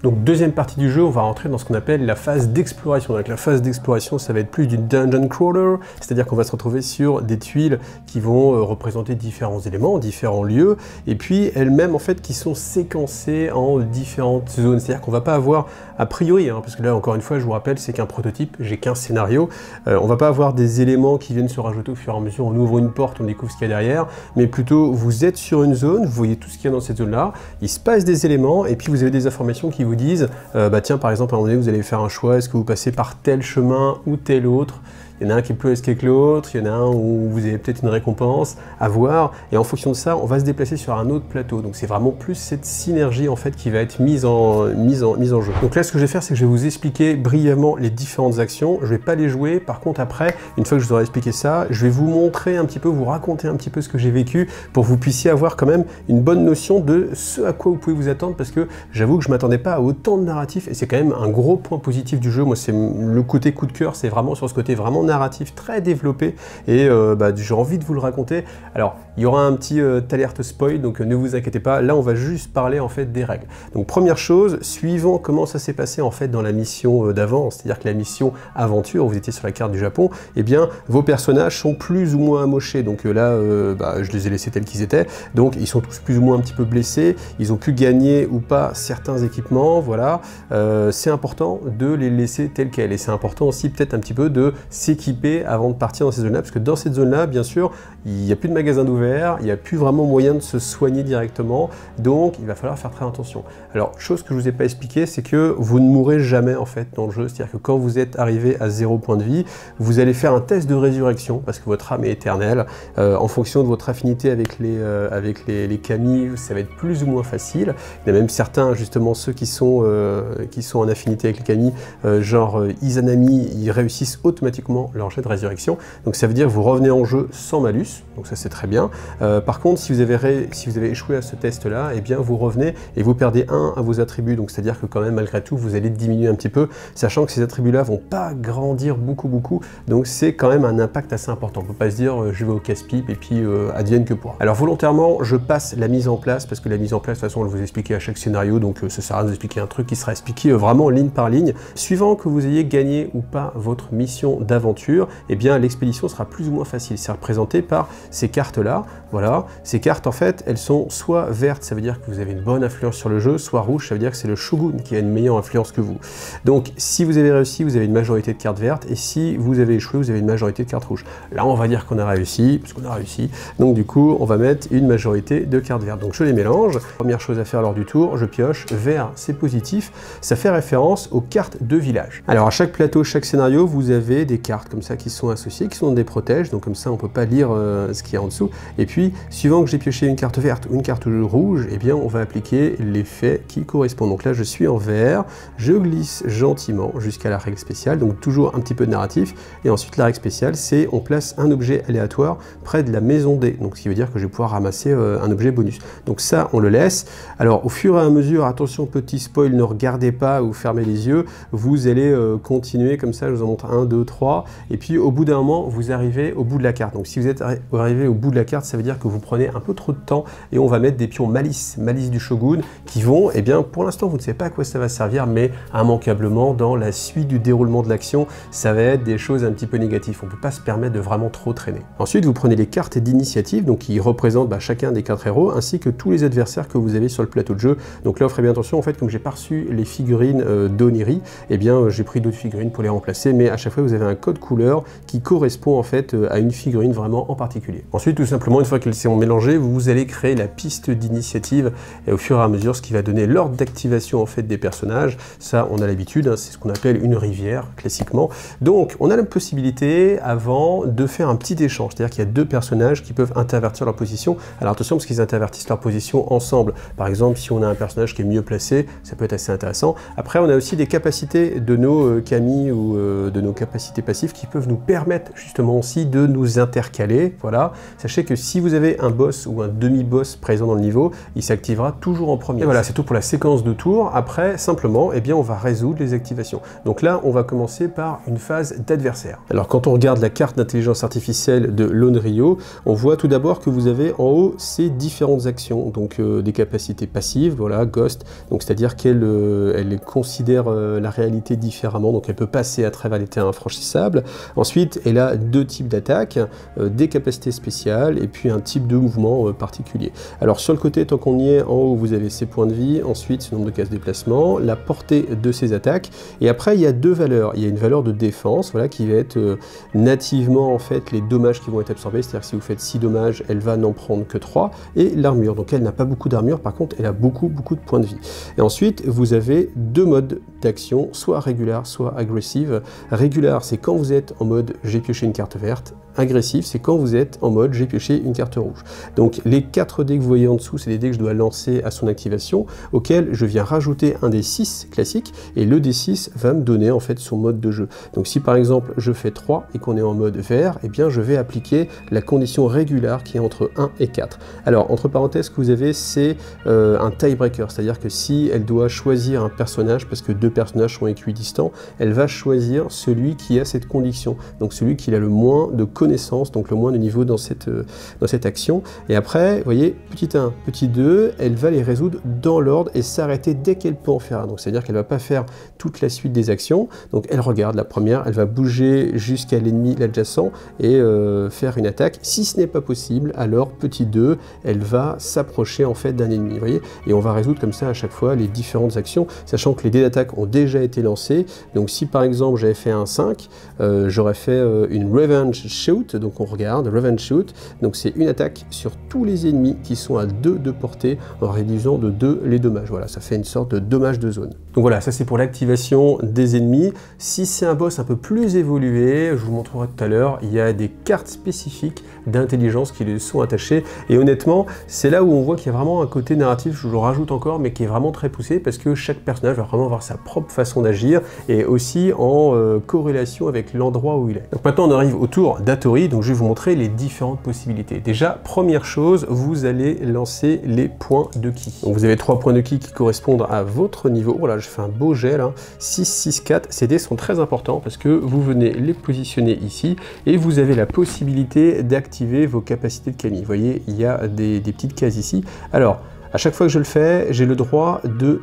Donc deuxième partie du jeu, on va rentrer dans ce qu'on appelle la phase d'exploration. Donc la phase d'exploration, ça va être plus du dungeon crawler, c'est-à-dire qu'on va se retrouver sur des tuiles qui vont représenter différents éléments, différents lieux, et puis elles-mêmes en fait qui sont séquencées en différentes zones. C'est-à-dire qu'on va pas avoir, a priori, parce que là encore une fois, je vous rappelle, c'est qu'un prototype, j'ai qu'un scénario, on va pas avoir des éléments qui viennent se rajouter au fur et à mesure, on ouvre une porte, on découvre ce qu'il y a derrière, mais plutôt vous êtes sur une zone, vous voyez tout ce qu'il y a dans cette zone-là, il se passe des éléments, et puis vous avez des informations qui vous disent, tiens par exemple à un moment donné vous allez faire un choix, est-ce que vous passez par tel chemin ou tel autre, il y en a un qui est plus risqué que l'autre, il y en a un où vous avez peut-être une récompense à voir, et en fonction de ça on va se déplacer sur un autre plateau, donc c'est vraiment plus cette synergie en fait qui va être mise en jeu. Donc là ce que je vais faire c'est que je vais vous expliquer brièvement les différentes actions, je vais pas les jouer, par contre après, une fois que je vous aurai expliqué ça, je vais vous montrer un petit peu, vous raconter un petit peu ce que j'ai vécu pour que vous puissiez avoir quand même une bonne notion de ce à quoi vous pouvez vous attendre, parce que j'avoue que je m'attendais pas à autant de narratif et c'est quand même un gros point positif du jeu. Moi c'est le côté coup de cœur, c'est vraiment sur ce côté vraiment narratif très développé et j'ai envie de vous le raconter. Alors il y aura un petit alerte spoil, donc ne vous inquiétez pas, là on va juste parler en fait des règles. Donc première chose, suivant comment ça s'est passé en fait dans la mission d'avant, c'est-à-dire que la mission aventure, vous étiez sur la carte du Japon, et bien vos personnages sont plus ou moins amochés, donc là je les ai laissés tels qu'ils étaient, donc ils sont tous plus ou moins un petit peu blessés, ils ont pu gagner ou pas certains équipements, voilà, c'est important de les laisser tels quels, et c'est important aussi peut-être un petit peu de sécuriser s'équiper avant de partir dans ces zones-là, parce que dans cette zone-là, bien sûr, il n'y a plus de magasin d'ouvert, il n'y a plus vraiment moyen de se soigner directement, donc il va falloir faire très attention. Alors, chose que je ne vous ai pas expliqué, c'est que vous ne mourrez jamais en fait dans le jeu, c'est-à-dire que quand vous êtes arrivé à 0 point de vie, vous allez faire un test de résurrection, parce que votre âme est éternelle, en fonction de votre affinité avec les kami, ça va être plus ou moins facile. Il y a même certains, justement, ceux qui sont en affinité avec les kami, genre Izanami, ils réussissent automatiquement leur jet de résurrection, donc ça veut dire que vous revenez en jeu sans malus, donc ça c'est très bien. Par contre, si vous avez échoué à ce test-là, eh bien vous revenez et vous perdez 1 à vos attributs, donc c'est-à-dire que quand même, malgré tout, vous allez diminuer un petit peu, sachant que ces attributs-là vont pas grandir beaucoup, donc c'est quand même un impact assez important. On peut pas se dire je vais au casse-pipe et puis advienne que pourra. Alors volontairement, je passe la mise en place, parce que la mise en place, de toute façon, on va vous expliquer à chaque scénario, donc ça sert à rien de vous expliquer un truc qui sera expliqué vraiment ligne par ligne. Suivant que vous ayez gagné ou pas votre mission d'aventure, eh bien l'expédition sera plus ou moins facile. C'est représenté par ces cartes-là. Voilà, ces cartes, en fait, elles sont soit vertes, ça veut dire que vous avez une bonne influence sur le jeu, soit rouge, ça veut dire que c'est le shogun qui a une meilleure influence que vous. Donc, si vous avez réussi, vous avez une majorité de cartes vertes, et si vous avez échoué, vous avez une majorité de cartes rouges. Là, on va dire qu'on a réussi, parce qu'on a réussi. Donc, du coup, on va mettre une majorité de cartes vertes. Donc, je les mélange. Première chose à faire lors du tour, je pioche. Vert, c'est positif. Ça fait référence aux cartes de village. Alors, à chaque plateau, chaque scénario, vous avez des cartes comme ça qui sont associées, qui sont des protèges. Donc, comme ça, on peut pas lire ce qu'il y a en dessous. Et puis, suivant que j'ai pioché une carte verte ou une carte rouge, eh bien, on va appliquer l'effet qui correspond. Donc là, je suis en vert, je glisse gentiment jusqu'à la règle spéciale, donc toujours un petit peu de narratif. Et ensuite, la règle spéciale, c'est on place un objet aléatoire près de la maison D. Donc, ce qui veut dire que je vais pouvoir ramasser un objet bonus. Donc ça, on le laisse. Alors, au fur et à mesure, attention, petit spoil, ne regardez pas ou fermez les yeux. Vous allez continuer comme ça, je vous en montre 1, 2, 3. Et puis, au bout d'un moment, vous arrivez au bout de la carte. Donc, si vous êtes arrivé au bout de la carte, ça veut dire que vous prenez un peu trop de temps et on va mettre des pions malice du shogun qui vont, eh bien, pour l'instant, vous ne savez pas à quoi ça va servir, mais immanquablement, dans la suite du déroulement de l'action, ça va être des choses un petit peu négatives. On ne peut pas se permettre de vraiment trop traîner. Ensuite, vous prenez les cartes d'initiative, donc qui représentent chacun des 4 héros, ainsi que tous les adversaires que vous avez sur le plateau de jeu. Donc là, vous ferez bien attention, en fait, comme j'ai pas reçu les figurines d'Oniri, eh bien, j'ai pris d'autres figurines pour les remplacer, mais à chaque fois, vous avez un code couleur qui correspond, en fait, à une figurine vraiment en particulier. Ensuite, tout simplement, une fois qu'elles sont mélangées, vous allez créer la piste d'initiative et au fur et à mesure, ce qui va donner l'ordre d'activation, en fait, des personnages. Ça, on a l'habitude, hein, c'est ce qu'on appelle une rivière, classiquement. Donc, on a la possibilité, avant, de faire un petit échange, c'est-à-dire qu'il y a 2 personnages qui peuvent intervertir leur position. Alors attention, parce qu'ils intervertissent leur position ensemble. Par exemple, si on a un personnage qui est mieux placé, ça peut être assez intéressant. Après, on a aussi des capacités de nos kami ou de nos capacités passives qui peuvent nous permettre justement aussi de nous intercaler. Voilà. Sachez que si vous avez un boss ou un demi-boss présent dans le niveau, il s'activera toujours en premier. Et voilà, c'est tout pour la séquence de tours. Après, simplement, eh bien, on va résoudre les activations. Donc là, on va commencer par une phase d'adversaire. Alors, quand on regarde la carte d'intelligence artificielle de l'Onryo, on voit tout d'abord que vous avez en haut ces différentes actions, donc des capacités passives, voilà, Ghost, donc c'est-à-dire qu'elle elle considère la réalité différemment, donc elle peut passer à travers les terrains infranchissables. Ensuite, elle a 2 types d'attaques, des capacités spéciales et puis un type de mouvement particulier. Alors sur le côté, tant qu'on y est, en haut, vous avez ses points de vie, ensuite ce nombre de cases déplacement, la portée de ses attaques, et après il y a 2 valeurs. Il y a une valeur de défense, voilà, qui va être nativement en fait les dommages qui vont être absorbés, c'est-à-dire que si vous faites 6 dommages, elle va n'en prendre que 3, et l'armure, donc elle n'a pas beaucoup d'armure, par contre elle a beaucoup de points de vie. Et ensuite vous avez 2 modes d'action, soit régulière, soit agressive. Régulière, c'est quand vous êtes en mode j'ai pioché une carte verte. Agressif, c'est quand vous êtes en mode j'ai pioché une carte rouge. Donc les 4 dés que vous voyez en dessous, c'est les dés que je dois lancer à son activation, auquel je viens rajouter un des 6 classique, et le D6 va me donner en fait son mode de jeu. Donc si par exemple je fais 3 et qu'on est en mode vert, eh bien je vais appliquer la condition régulière qui est entre 1 et 4. Alors entre parenthèses, ce que vous avez, c'est un tiebreaker, c'est-à-dire que si elle doit choisir un personnage, parce que 2 personnages sont équidistants, elle va choisir celui qui a cette condition, donc celui qui a le moins de connaissance, donc le moins de niveau dans cette action. Et après, vous voyez, petit 1, petit 2, elle va les résoudre dans l'ordre et s'arrêter dès qu'elle peut en faire un. Donc c'est-à-dire qu'elle ne va pas faire toute la suite des actions. Donc elle regarde la première, elle va bouger jusqu'à l'ennemi, l'adjacent, et faire une attaque. Si ce n'est pas possible, alors petit 2, elle va s'approcher en fait d'un ennemi, vous voyez, et on va résoudre comme ça à chaque fois les différentes actions, sachant que les dés d'attaque ont déjà été lancés. Donc si par exemple j'avais fait un 5, j'aurais fait une Revenge Shoot, donc on regarde, Revenge Shoot, donc c'est une attaque sur tous les ennemis qui sont à 2 de portée, en réduisant de 2 les dommages. Voilà, ça fait une sorte de dommage de zone. Donc voilà, ça c'est pour l'activation des ennemis. Si c'est un boss un peu plus évolué, je vous montrerai tout à l'heure, il y a des cartes spécifiques d'intelligence qui lui sont attachées, et honnêtement, c'est là où on voit qu'il y a vraiment un côté narratif, je le rajoute encore, mais qui est vraiment très poussé, parce que chaque personnage va vraiment avoir sa propre façon d'agir, et aussi en corrélation avec l'endroit où il est. Donc maintenant on arrive au tour d'Hattori, donc je vais vous montrer les différentes possibilités. Déjà, première chose, vous allez lancer les points de ki. Donc vous avez 3 points de ki qui correspondent à votre niveau. Oh là, je fais un beau jet là. 6, 6, 4. Ces dés sont très importants parce que vous venez les positionner ici et vous avez la possibilité d'activer vos capacités de kami. Vous voyez, il y a des petites cases ici. Alors, à chaque fois que je le fais, j'ai le droit de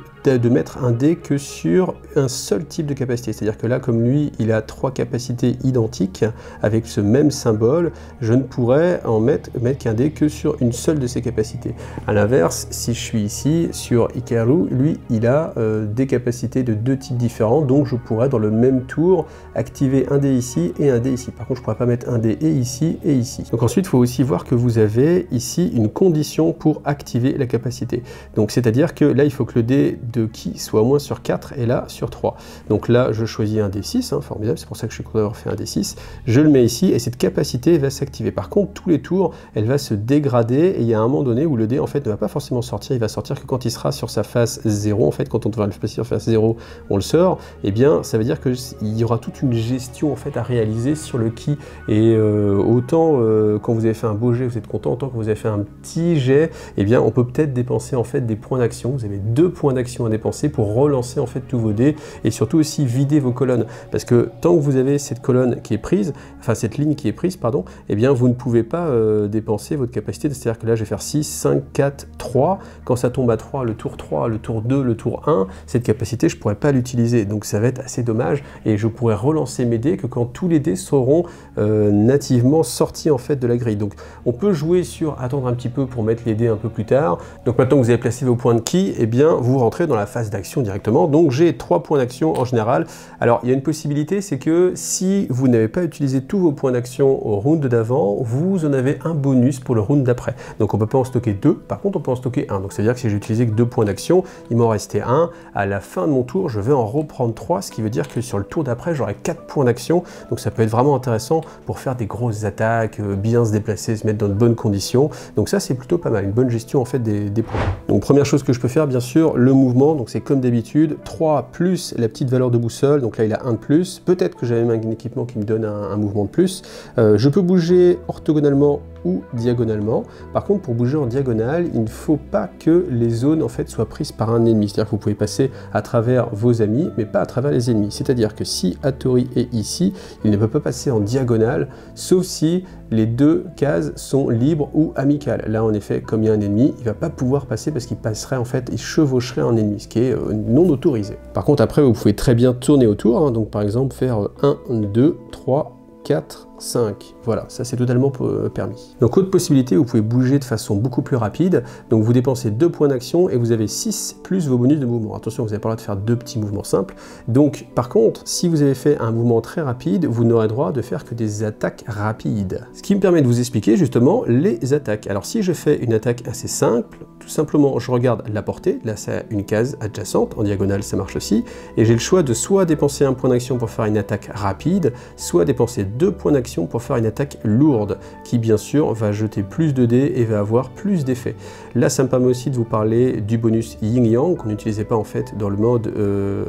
mettre un dé que sur un seul type de capacité. C'est-à-dire que là, comme lui, il a 3 capacités identiques avec ce même symbole, je ne pourrais en mettre qu'un dé que sur une seule de ses capacités. A l'inverse, si je suis ici, sur Hikaru, lui, il a des capacités de 2 types différents, donc je pourrais, dans le même tour, activer un dé ici et un dé ici. Par contre, je ne pourrais pas mettre un dé et ici et ici. Donc ensuite, il faut aussi voir que vous avez ici une condition pour activer la capacité. Donc c'est-à-dire que là, il faut que le dé de ki soit au moins sur 4 et là sur 3. Donc là, je choisis un D6, hein, formidable, c'est pour ça que je suis content d'avoir fait un D6. Je le mets ici et cette capacité va s'activer. Par contre, tous les tours, elle va se dégrader et il y a un moment donné où le dé en fait ne va pas forcément sortir, il va sortir que quand il sera sur sa face 0. En fait, quand on va le passer sur face 0, on le sort. Et bien, ça veut dire qu'il y aura toute une gestion en fait à réaliser sur le ki. Et autant quand vous avez fait un beau jet, vous êtes content, autant que vous avez fait un petit jet, et bien on peut peut-être dépenser en fait des points d'action. Vous avez 2 points d'action à dépenser pour relancer en fait tous vos dés et surtout aussi vider vos colonnes, parce que tant que vous avez cette colonne qui est prise, enfin cette ligne qui est prise, pardon, et bien vous ne pouvez pas dépenser votre capacité. C'est-à-dire que là je vais faire 6, 5, 4, 3, quand ça tombe à 3, le tour 3, le tour 2, le tour 1, cette capacité je pourrais pas l'utiliser, donc ça va être assez dommage et je pourrais relancer mes dés que quand tous les dés seront nativement sortis en fait de la grille. Donc on peut jouer sur attendre un petit peu pour mettre les dés un peu plus tard. Donc maintenant que vous avez placé vos points de ki, et bien vous rentrez dans la phase d'action directement. Donc j'ai 3 points d'action en général. Alors il y a une possibilité, c'est que si vous n'avez pas utilisé tous vos points d'action au round d'avant, vous en avez un bonus pour le round d'après. Donc on peut pas en stocker 2, par contre on peut en stocker 1. Donc c'est à dire que si j'ai utilisé que 2 points d'action, il m'en restait 1. À la fin de mon tour, je vais en reprendre 3, ce qui veut dire que sur le tour d'après, j'aurai 4 points d'action. Donc ça peut être vraiment intéressant pour faire des grosses attaques, bien se déplacer, se mettre dans de bonnes conditions. Donc ça c'est plutôt pas mal, une bonne gestion en fait des points. Donc première chose que je peux faire, bien sûr, le mouvement. Donc c'est comme d'habitude, 3 plus la petite valeur de boussole. Donc là il a 1 de plus. Peut-être que j'avais même un équipement qui me donne un mouvement de plus. Je peux bouger orthogonalement ou diagonalement. Par contre, pour bouger en diagonale, il ne faut pas que les zones en fait soient prises par un ennemi. C'est-à-dire que vous pouvez passer à travers vos amis, mais pas à travers les ennemis. C'est-à-dire que si Hattori est ici, il ne peut pas passer en diagonale, sauf si les 2 cases sont libres ou amicales. Là, en effet, comme il y a un ennemi, il ne va pas pouvoir passer parce qu'il passerait en fait, il chevaucherait un ennemi, ce qui est non autorisé. Par contre, après, vous pouvez très bien tourner autour. Hein, donc, par exemple, faire 1, 2, 3, 4, 5. Voilà, ça c'est totalement permis. Donc autre possibilité, vous pouvez bouger de façon beaucoup plus rapide. Donc vous dépensez 2 points d'action et vous avez 6 plus vos bonus de mouvement. Attention, vous n'avez pas le droit de faire 2 petits mouvements simples. Donc par contre, si vous avez fait un mouvement très rapide, vous n'aurez droit de faire que des attaques rapides. Ce qui me permet de vous expliquer justement les attaques. Alors si je fais une attaque assez simple, tout simplement je regarde la portée, là c'est une case adjacente, en diagonale ça marche aussi, et j'ai le choix de soit dépenser 1 point d'action pour faire une attaque rapide, soit dépenser 2 points d'action pour faire une attaque lourde, qui bien sûr va jeter plus de dés et va avoir plus d'effets. Là ça me permet aussi de vous parler du bonus Yin Yang, qu'on n'utilisait pas en fait dans le mode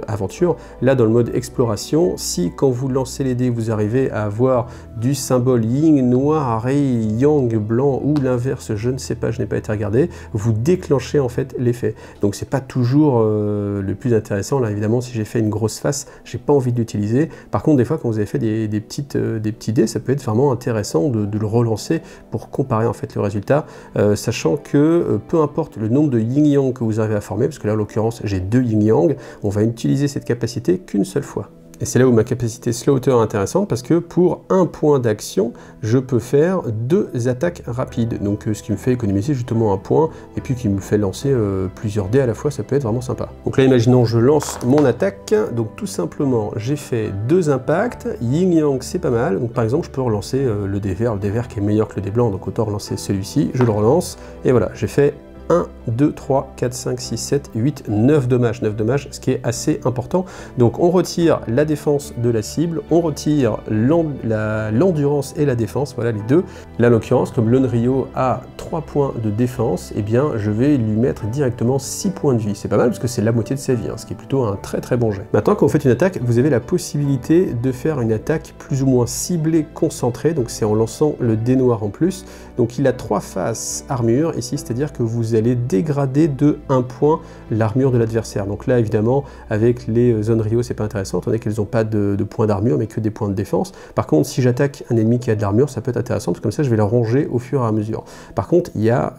aventure. Là dans le mode exploration, si quand vous lancez les dés, vous arrivez à avoir du symbole Yin noir et Yang blanc, ou l'inverse, je ne sais pas, je n'ai pas été regardé, vous déclenchez en fait l'effet. Donc c'est pas toujours le plus intéressant. Là évidemment, si j'ai fait une grosse face, j'ai pas envie de l'utiliser. Par contre, des fois quand vous avez fait des petits dés, ça peut être vraiment intéressant de le relancer pour comparer en fait le résultat, sachant que peu importe le nombre de yin-yang que vous arrivez à former, parce que là en l'occurrence j'ai 2 yin-yang, on va utiliser cette capacité qu'une seule fois. Et c'est là où ma capacité slaughter est intéressante, parce que pour 1 point d'action, je peux faire 2 attaques rapides. Donc ce qui me fait économiser justement 1 point, et puis qui me fait lancer plusieurs dés à la fois, ça peut être vraiment sympa. Donc là, imaginons, je lance mon attaque. Donc tout simplement, j'ai fait 2 impacts. Yin-yang, c'est pas mal. Donc par exemple, je peux relancer le dé vert qui est meilleur que le dé blanc, donc autant relancer celui-ci. Je le relance, et voilà, j'ai fait 1, 2, 3, 4, 5, 6, 7, 8, 9 dommages, ce qui est assez important. Donc on retire la défense de la cible, on retire l'endurance et la défense, voilà les deux. Là en l'occurrence, comme l'Onryo a 3 points de défense, eh bien je vais lui mettre directement 6 points de vie. C'est pas mal parce que c'est la moitié de sa vie, hein, ce qui est plutôt un très bon jet. Maintenant quand vous faites une attaque, vous avez la possibilité de faire une attaque plus ou moins ciblée, concentrée, donc c'est en lançant le dé noir en plus. Donc il a 3 faces armure ici, c'est-à-dire que vous allez dégrader de 1 point l'armure de l'adversaire. Donc là évidemment avec les Onryo c'est pas intéressant, étant donné qu'elles n'ont pas de points d'armure mais que des points de défense. Par contre si j'attaque un ennemi qui a de l'armure, ça peut être intéressant parce que comme ça je vais la ranger au fur et à mesure. Par contre il y a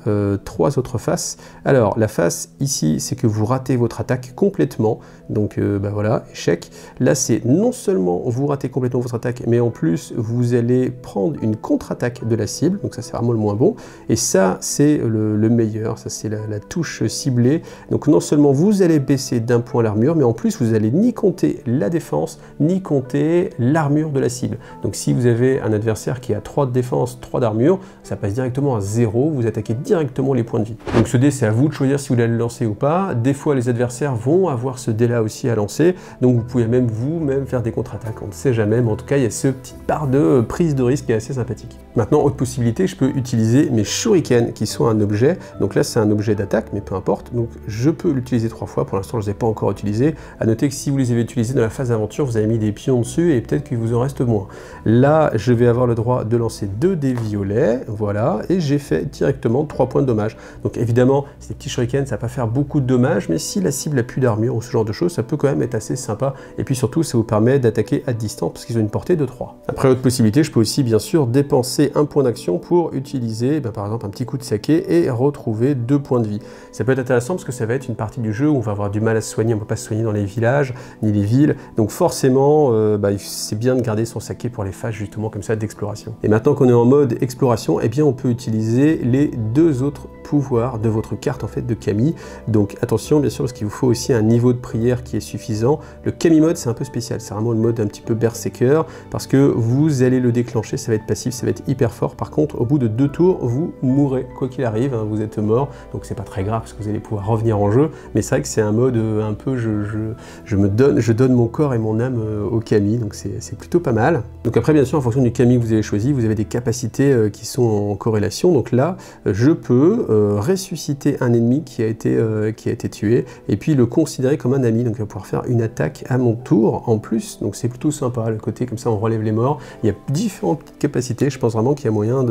3 autres faces. Alors la face ici c'est que vous ratez votre attaque complètement, donc voilà, échec. Là c'est non seulement vous ratez complètement votre attaque, mais en plus vous allez prendre une contre-attaque de la cible, donc ça c'est vraiment le moins bon, et ça c'est le meilleur, ça c'est la touche ciblée. Donc non seulement vous allez baisser d'1 point l'armure, mais en plus vous allez ni compter la défense, ni compter l'armure de la cible. Donc si vous avez un adversaire qui a 3 de défense, 3 d'armure, ça passe directement à 0, vous attaquez directement les points de vie. Donc ce dé c'est à vous de choisir si vous voulez le lancer ou pas. Des fois les adversaires vont avoir ce dé là aussi à lancer, donc vous pouvez même vous-même faire des contre-attaques, on ne sait jamais, mais en tout cas il y a ce petit part de prise de risque qui est assez sympathique. Maintenant autre possibilité, je peux utiliser mes shurikens qui sont un objet, donc là c'est un objet d'attaque, mais peu importe, donc je peux l'utiliser 3 fois, pour l'instant je ne les ai pas encore utilisés. À noter que si vous les avez utilisés dans la phase d'aventure, vous avez mis des pions dessus et peut-être qu'il vous en reste moins. Là je vais avoir le droit de lancer 2 dés violets, voilà, et j'ai fait directement 3 points de dommage. Donc évidemment, ces petits shurikens, ça va pas faire beaucoup de dommages, mais si la cible a plus d'armure ou ce genre de choses, ça peut quand même être assez sympa, et puis surtout ça vous permet d'attaquer à distance, parce qu'ils ont une portée de 3. Après autre possibilité, je peux aussi bien sûr dépenser 1 point d'action pour utiliser par exemple un petit coup de saké et retrouver 2 points de vie. Ça peut être intéressant parce que ça va être une partie du jeu où on va avoir du mal à se soigner, on ne peut pas se soigner dans les villages ni les villes, donc forcément c'est bien de garder son saké pour les phases justement comme ça d'exploration. Et maintenant qu'on est en mode exploration, eh bien on peut utiliser les 2 autres pouvoirs de votre carte en fait de Kami. Donc attention bien sûr parce qu'il vous faut aussi un niveau de prière qui est suffisant. Le Kami mode c'est un peu spécial, c'est vraiment le mode un petit peu berserker parce que vous allez le déclencher, ça va être passif, ça va être hyper fort. Par contre au bout de 2 tours vous mourrez quoi qu'il arrive, hein, vous êtes mort, donc c'est pas très grave parce que vous allez pouvoir revenir en jeu, mais c'est vrai que c'est un mode un peu je donne mon corps et mon âme au Kami, donc c'est plutôt pas mal. Donc après bien sûr en fonction du Kami que vous avez choisi, vous avez des capacités qui sont en corrélation. Donc là je peux ressusciter un ennemi qui a été tué et puis le considérer comme un ami, donc il va pouvoir faire une attaque à mon tour en plus, donc c'est plutôt sympa le côté comme ça on relève les morts. Il y a différentes petites capacités, je pense vraiment qu'il y a moyen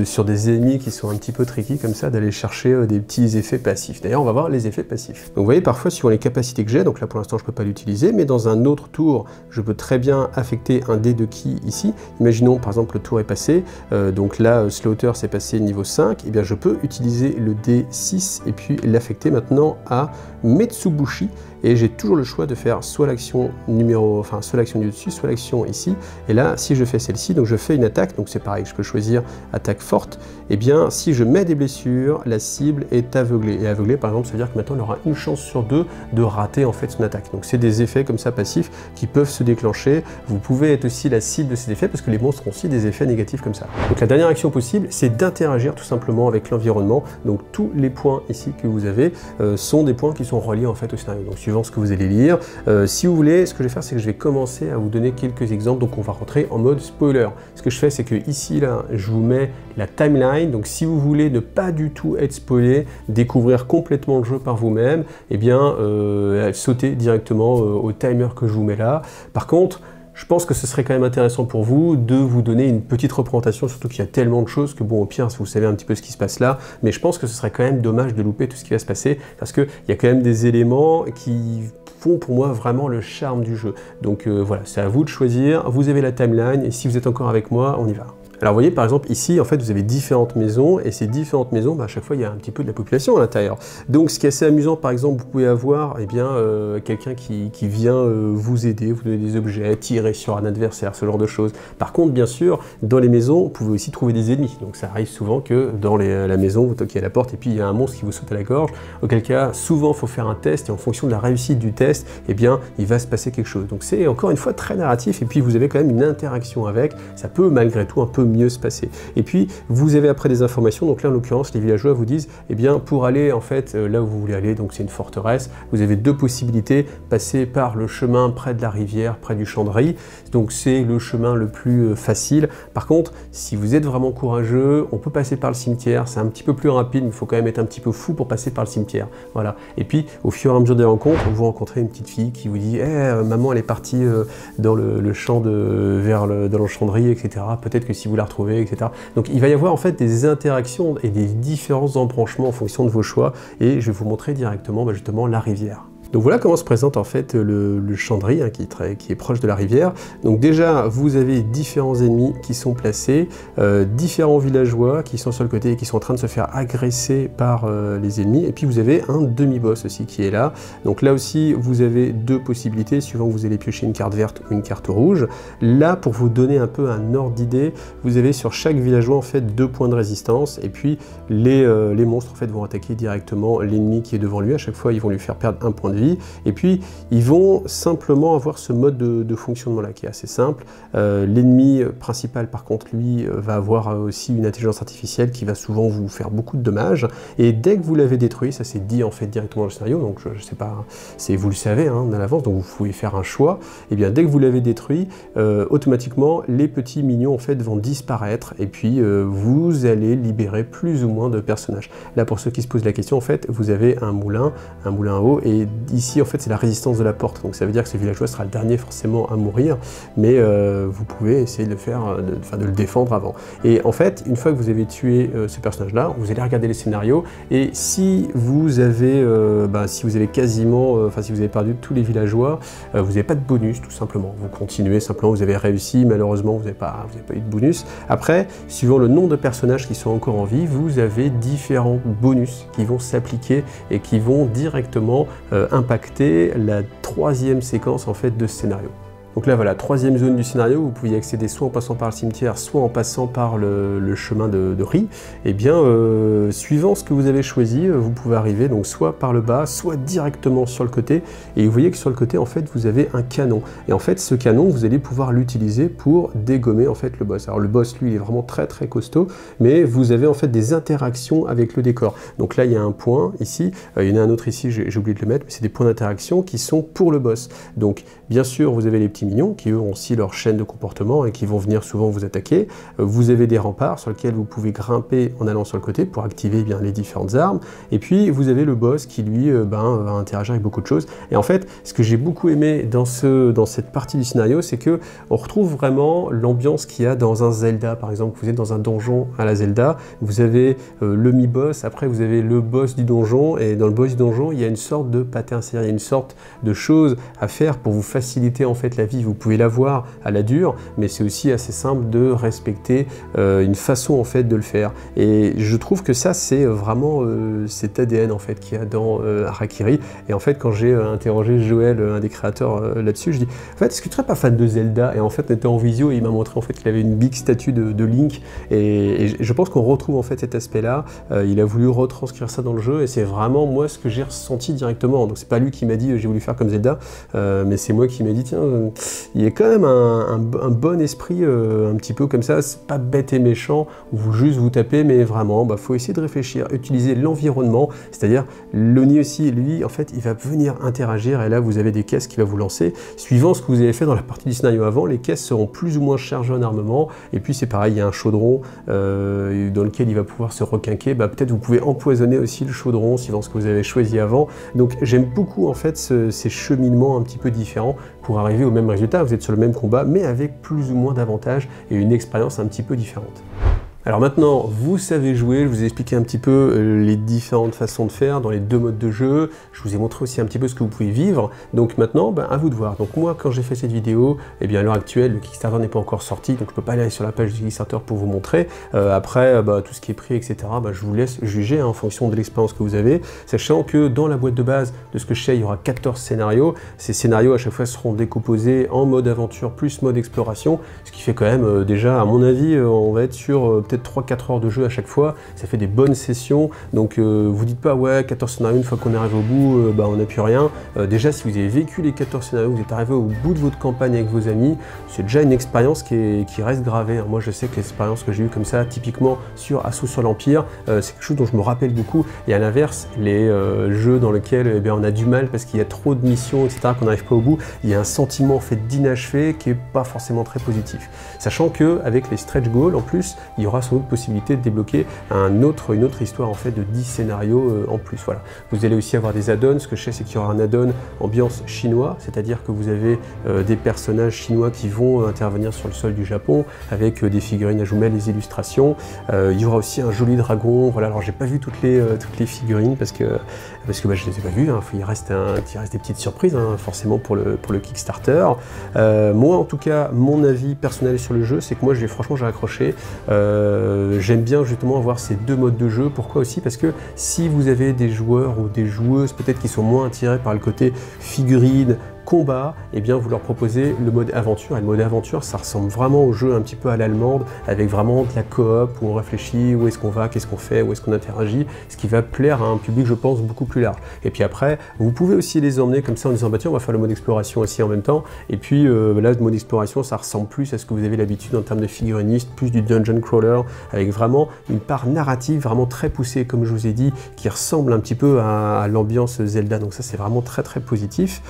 sur des ennemis qui sont un petit peu tricky comme ça d'aller chercher des petits effets passifs. D'ailleurs on va voir les effets passifs. Donc vous voyez parfois suivant les capacités que j'ai, donc là pour l'instant je peux pas l'utiliser, mais dans un autre tour je peux très bien affecter un dé de ki ici. Imaginons par exemple le tour est passé, donc là Slaughter s'est passé niveau 5, et bien je peux utiliser le dé 6 et puis l'affecter maintenant à Metsubushi, et j'ai toujours le choix de faire soit l'action soit l'action du dessus, soit l'action ici. Et là, si je fais celle-ci, donc je fais une attaque, donc c'est pareil, je peux choisir attaque forte. Et bien, si je mets des blessures, la cible est aveuglée. Et aveuglée, par exemple, ça veut dire que maintenant, elle aura une chance sur 2 de rater en fait son attaque. Donc c'est des effets comme ça passifs qui peuvent se déclencher. Vous pouvez être aussi la cible de ces effets parce que les monstres ont aussi des effets négatifs comme ça. Donc la dernière action possible, c'est d'interagir tout simplement avec l'environnement. Donc tous les points ici que vous avez sont des points qui sont reliés en fait au scénario. Donc suivant ce que vous allez lire, si vous voulez, ce que je vais faire, c'est que je vais commencer à vous donner quelques exemples. Donc on va rentrer en mode spoiler. Ce que je fais, c'est que ici là, je vous mets la timeline. Donc si vous voulez ne pas du tout être spoilé, découvrir complètement le jeu par vous-même, eh bien sautez directement au timer que je vous mets là. Par contre, Je pense que ce serait quand même intéressant pour vous de vous donner une petite représentation, surtout qu'il y a tellement de choses que bon, au pire, vous savez un petit peu ce qui se passe là, mais je pense que ce serait quand même dommage de louper tout ce qui va se passer, parce qu'il y a quand même des éléments qui font pour moi vraiment le charme du jeu. Donc voilà, c'est à vous de choisir, vous avez la timeline, et si vous êtes encore avec moi, on y va. Alors vous voyez par exemple ici en fait vous avez différentes maisons et ces différentes maisons à chaque fois il y a un petit peu de la population à l'intérieur. Donc ce qui est assez amusant par exemple vous pouvez avoir quelqu'un qui vient vous aider, vous donner des objets, tirer sur un adversaire, ce genre de choses. Par contre bien sûr dans les maisons vous pouvez aussi trouver des ennemis. Donc ça arrive souvent que dans la maison vous toquez à la porte et puis il y a un monstre qui vous saute à la gorge. Auquel cas souvent il faut faire un test et en fonction de la réussite du test il va se passer quelque chose. Donc c'est encore une fois très narratif et puis vous avez quand même une interaction avec. Ça peut malgré tout un peu mieux se passer. Et puis vous avez après des informations, donc là en l'occurrence les villageois vous disent pour aller en fait là où vous voulez aller, donc c'est une forteresse, vous avez deux possibilités, passer par le chemin près de la rivière, près du champ de riz, donc c'est le chemin le plus facile. Par contre si vous êtes vraiment courageux, on peut passer par le cimetière, c'est un petit peu plus rapide mais il faut quand même être un petit peu fou pour passer par le cimetière. Voilà. Et puis au fur et à mesure des rencontres, vous rencontrez une petite fille qui vous dit maman elle est partie dans le champ dans le champ de riz, etc. Peut-être que si vous la retrouvez, etc. Donc il va y avoir en fait des interactions et des différents embranchements en fonction de vos choix et je vais vous montrer directement justement la rivière. Donc voilà comment se présente en fait le champ de riz qui est proche de la rivière. Donc déjà vous avez différents ennemis qui sont placés, différents villageois qui sont sur le côté et qui sont en train de se faire agresser par les ennemis. Et puis vous avez un demi-boss aussi qui est là. Donc là aussi vous avez deux possibilités suivant que vous allez piocher une carte verte ou une carte rouge. Là pour vous donner un peu un ordre d'idée, vous avez sur chaque villageois en fait 2 points de résistance et puis les monstres en fait vont attaquer directement l'ennemi qui est devant lui. À chaque fois ils vont lui faire perdre un point de vie. Et puis ils vont simplement avoir ce mode de fonctionnement là qui est assez simple. L'ennemi principal par contre lui va avoir aussi une intelligence artificielle qui va souvent vous faire beaucoup de dommages et dès que vous l'avez détruit, ça c'est dit en fait directement dans le scénario, donc je sais pas, vous le savez à l'avance, donc vous pouvez faire un choix, et bien dès que vous l'avez détruit, automatiquement les petits minions en fait vont disparaître et puis vous allez libérer plus ou moins de personnages. Là pour ceux qui se posent la question en fait vous avez un moulin à eau et ici en fait c'est la résistance de la porte, donc ça veut dire que ce villageois sera le dernier forcément à mourir, mais vous pouvez essayer de le faire, de le défendre avant. Et en fait une fois que vous avez tué ce personnage là, vous allez regarder les scénarios et si vous avez quasiment, si vous avez perdu tous les villageois, vous n'avez pas de bonus tout simplement, vous continuez simplement, vous avez réussi, malheureusement vous n'avez pas eu de bonus. Après, suivant le nombre de personnages qui sont encore en vie, vous avez différents bonus qui vont s'appliquer et qui vont directement impacter la troisième séquence en fait de ce scénario. Donc là voilà, troisième zone du scénario, vous pouvez y accéder soit en passant par le cimetière, soit en passant par le chemin de riz. Et bien, suivant ce que vous avez choisi, vous pouvez arriver donc soit par le bas, soit directement sur le côté. Et vous voyez que sur le côté, en fait, vous avez un canon. Et en fait, ce canon, vous allez pouvoir l'utiliser pour dégommer en fait le boss. Alors le boss, lui, il est vraiment très très costaud, mais vous avez en fait des interactions avec le décor. Donc là, il y a un point ici, il y en a un autre ici, j'ai oublié de le mettre, mais c'est des points d'interaction qui sont pour le boss. Donc bien sûr, vous avez les petits mignons qui eux ont aussi leur chaîne de comportement et qui vont venir souvent vous attaquer. Vous avez des remparts sur lesquels vous pouvez grimper en allant sur le côté pour activer les différentes armes. Et puis vous avez le boss qui lui va interagir avec beaucoup de choses. Et en fait, ce que j'ai beaucoup aimé dans cette partie du scénario, c'est que on retrouve vraiment l'ambiance qu'il y a dans un Zelda. Par exemple, vous êtes dans un donjon à la Zelda, vous avez le mi-boss, après vous avez le boss du donjon, et dans le boss du donjon, il y a une sorte de pattern, c'est-à-dire il y a une sorte de chose à faire pour vous faciliter en fait la vie. Vous pouvez l'avoir à la dure, mais c'est aussi assez simple de respecter une façon en fait de le faire. Et je trouve que ça c'est vraiment cet ADN en fait qu'il y a dans Harakiri. Et en fait quand j'ai interrogé Joël, un des créateurs là-dessus, je dis en fait est-ce que tu serais pas fan de Zelda? Et en fait on était en visio et il m'a montré en fait qu'il avait une big statue de Link et je pense qu'on retrouve en fait cet aspect-là. Il a voulu retranscrire ça dans le jeu et c'est vraiment moi ce que j'ai ressenti directement. Donc c'est pas lui qui m'a dit j'ai voulu faire comme Zelda, mais c'est moi qui m'a dit tiens il y a quand même un bon esprit un petit peu comme ça, c'est pas bête et méchant, vous juste vous tapez, mais vraiment, faut essayer de réfléchir, utiliser l'environnement, c'est-à-dire l'Oni aussi, lui, en fait, il va venir interagir, et là, vous avez des caisses qu'il va vous lancer, suivant ce que vous avez fait dans la partie du scénario avant, les caisses seront plus ou moins chargées en armement, et puis c'est pareil, il y a un chaudron dans lequel il va pouvoir se requinquer, peut-être vous pouvez empoisonner aussi le chaudron, suivant ce que vous avez choisi avant, donc j'aime beaucoup, en fait, ces cheminements un petit peu différents pour arriver au même résultat, vous êtes sur le même combat, mais avec plus ou moins d'avantages et une expérience un petit peu différente. Alors maintenant, vous savez jouer, je vous ai expliqué un petit peu les différentes façons de faire dans les deux modes de jeu, je vous ai montré aussi un petit peu ce que vous pouvez vivre, donc maintenant, à vous de voir. Donc moi, quand j'ai fait cette vidéo, eh bien à l'heure actuelle, le Kickstarter n'est pas encore sorti, donc je ne peux pas aller sur la page du Kickstarter pour vous montrer. Après, tout ce qui est prix, etc., je vous laisse juger en fonction de l'expérience que vous avez, sachant que dans la boîte de base, de ce que je sais, il y aura 14 scénarios. Ces scénarios, à chaque fois, seront décomposés en mode aventure plus mode exploration, ce qui fait quand même, déjà, à mon avis, on va être sur peut-être 3-4 heures de jeu à chaque fois, ça fait des bonnes sessions, donc vous dites pas ouais 14 scénarios, une fois qu'on arrive au bout, on n'a plus rien. Déjà si vous avez vécu les 14 scénarios, vous êtes arrivé au bout de votre campagne avec vos amis, c'est déjà une expérience qui reste gravée. Moi je sais que l'expérience que j'ai eue comme ça, typiquement sur Assaut sur l'Empire, c'est quelque chose dont je me rappelle beaucoup, et à l'inverse, les jeux dans lesquels on a du mal parce qu'il y a trop de missions, etc., qu'on n'arrive pas au bout, il y a un sentiment en fait d'inachevé qui est pas forcément très positif. Sachant que avec les stretch goals en plus, il y aura sans doute possibilité de débloquer une autre histoire en fait de 10 scénarios en plus. Voilà. Vous allez aussi avoir des add-ons. Ce que je sais, c'est qu'il y aura un add-on ambiance chinois, c'est-à-dire que vous avez des personnages chinois qui vont intervenir sur le sol du Japon avec des figurines à jouer, les illustrations. Il y aura aussi un joli dragon. Voilà. Alors j'ai pas vu toutes les figurines parce que je les ai pas vues. Il reste des petites surprises forcément pour le Kickstarter. Moi en tout cas, mon avis personnel sur le jeu, c'est que moi franchement j'ai accroché. J'aime bien justement avoir ces deux modes de jeu. Pourquoi aussi? Parce que si vous avez des joueurs ou des joueuses peut-être qui sont moins attirés par le côté figurine, combat, et bien vous leur proposez le mode aventure. Et le mode aventure, ça ressemble vraiment au jeu un petit peu à l'allemande, avec vraiment de la coop où on réfléchit, où est-ce qu'on va, qu'est-ce qu'on fait, où est-ce qu'on interagit, ce qui va plaire à un public, je pense, beaucoup plus large. Et puis après, vous pouvez aussi les emmener comme ça en disant, tiens, on va faire le mode exploration aussi en même temps. Et puis là, le mode exploration, ça ressemble plus à ce que vous avez l'habitude en termes de figuriniste, plus du dungeon crawler, avec vraiment une part narrative vraiment très poussée, comme je vous ai dit, qui ressemble un petit peu à l'ambiance Zelda. Donc ça, c'est vraiment très très positif.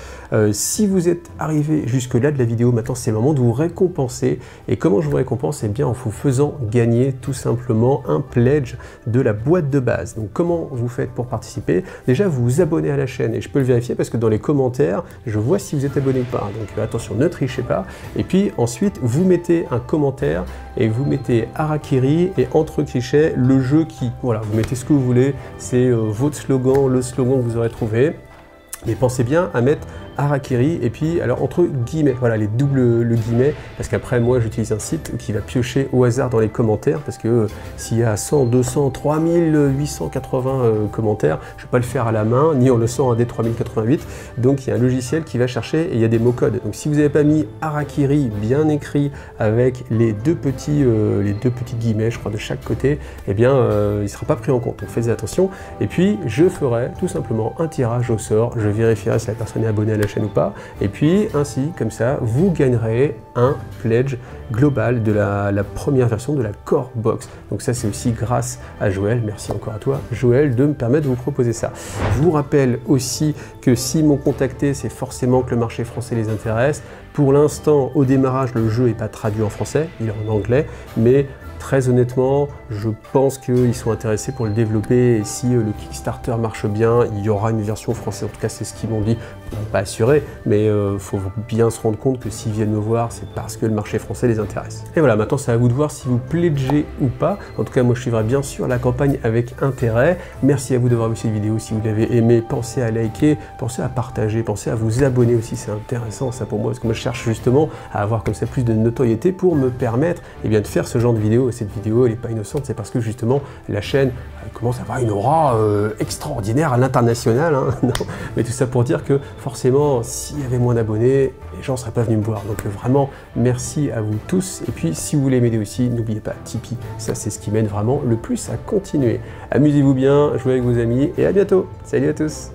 Si vous êtes arrivé jusque-là de la vidéo, maintenant c'est le moment de vous récompenser. Et comment je vous récompense? Eh bien en vous faisant gagner tout simplement un pledge de la boîte de base. Donc comment vous faites pour participer? Déjà vous vous abonnez à la chaîne, et je peux le vérifier parce que dans les commentaires, je vois si vous êtes abonné ou pas. Donc attention, ne trichez pas. Et puis ensuite, vous mettez un commentaire et vous mettez Harakiri et entre clichés, le jeu qui... Voilà, vous mettez ce que vous voulez, c'est votre slogan, le slogan que vous aurez trouvé. Mais pensez bien à mettre Harakiri et puis alors entre guillemets, voilà les doubles guillemets, parce qu'après moi j'utilise un site qui va piocher au hasard dans les commentaires, parce que s'il y a 100, 200, 3880 commentaires, je ne vais pas le faire à la main, ni en le sent un des 3088, donc il y a un logiciel qui va chercher et il y a des mots-codes. Donc si vous n'avez pas mis Harakiri bien écrit avec les deux petits guillemets, je crois, de chaque côté, eh bien il ne sera pas pris en compte, donc faites attention. Et puis je ferai tout simplement un tirage au sort, je vérifierai si la personne est abonnée à la chaîne ou pas, et puis ainsi, comme ça, vous gagnerez un pledge global de la première version de la Core Box. Donc ça, c'est aussi grâce à Joël. Merci encore à toi, Joël, de me permettre de vous proposer ça. Je vous rappelle aussi que s'ils m'ont contacté, c'est forcément que le marché français les intéresse. Pour l'instant, au démarrage, le jeu n'est pas traduit en français, il est en anglais, mais très honnêtement, je pense qu'ils sont intéressés pour le développer, et si le Kickstarter marche bien, il y aura une version française. En tout cas, c'est ce qu'ils m'ont dit. Pas assuré, mais faut bien se rendre compte que s'ils viennent me voir, c'est parce que le marché français les intéresse. Et voilà, maintenant c'est à vous de voir si vous pledgez ou pas. En tout cas, moi je suivrai bien sûr la campagne avec intérêt. Merci à vous d'avoir vu cette vidéo. Si vous l'avez aimé, pensez à liker, pensez à partager, pensez à vous abonner aussi. C'est intéressant ça pour moi, parce que moi je cherche justement à avoir comme ça plus de notoriété pour me permettre de faire ce genre de vidéo. Et cette vidéo, elle n'est pas innocente, c'est parce que justement la chaîne elle commence à avoir une aura extraordinaire à l'international. Non, mais tout ça pour dire que forcément, s'il y avait moins d'abonnés, les gens ne seraient pas venus me voir. Donc vraiment, merci à vous tous. Et puis, si vous voulez m'aider aussi, n'oubliez pas Tipeee. Ça, c'est ce qui m'aide vraiment le plus à continuer. Amusez-vous bien, jouez avec vos amis et à bientôt. Salut à tous.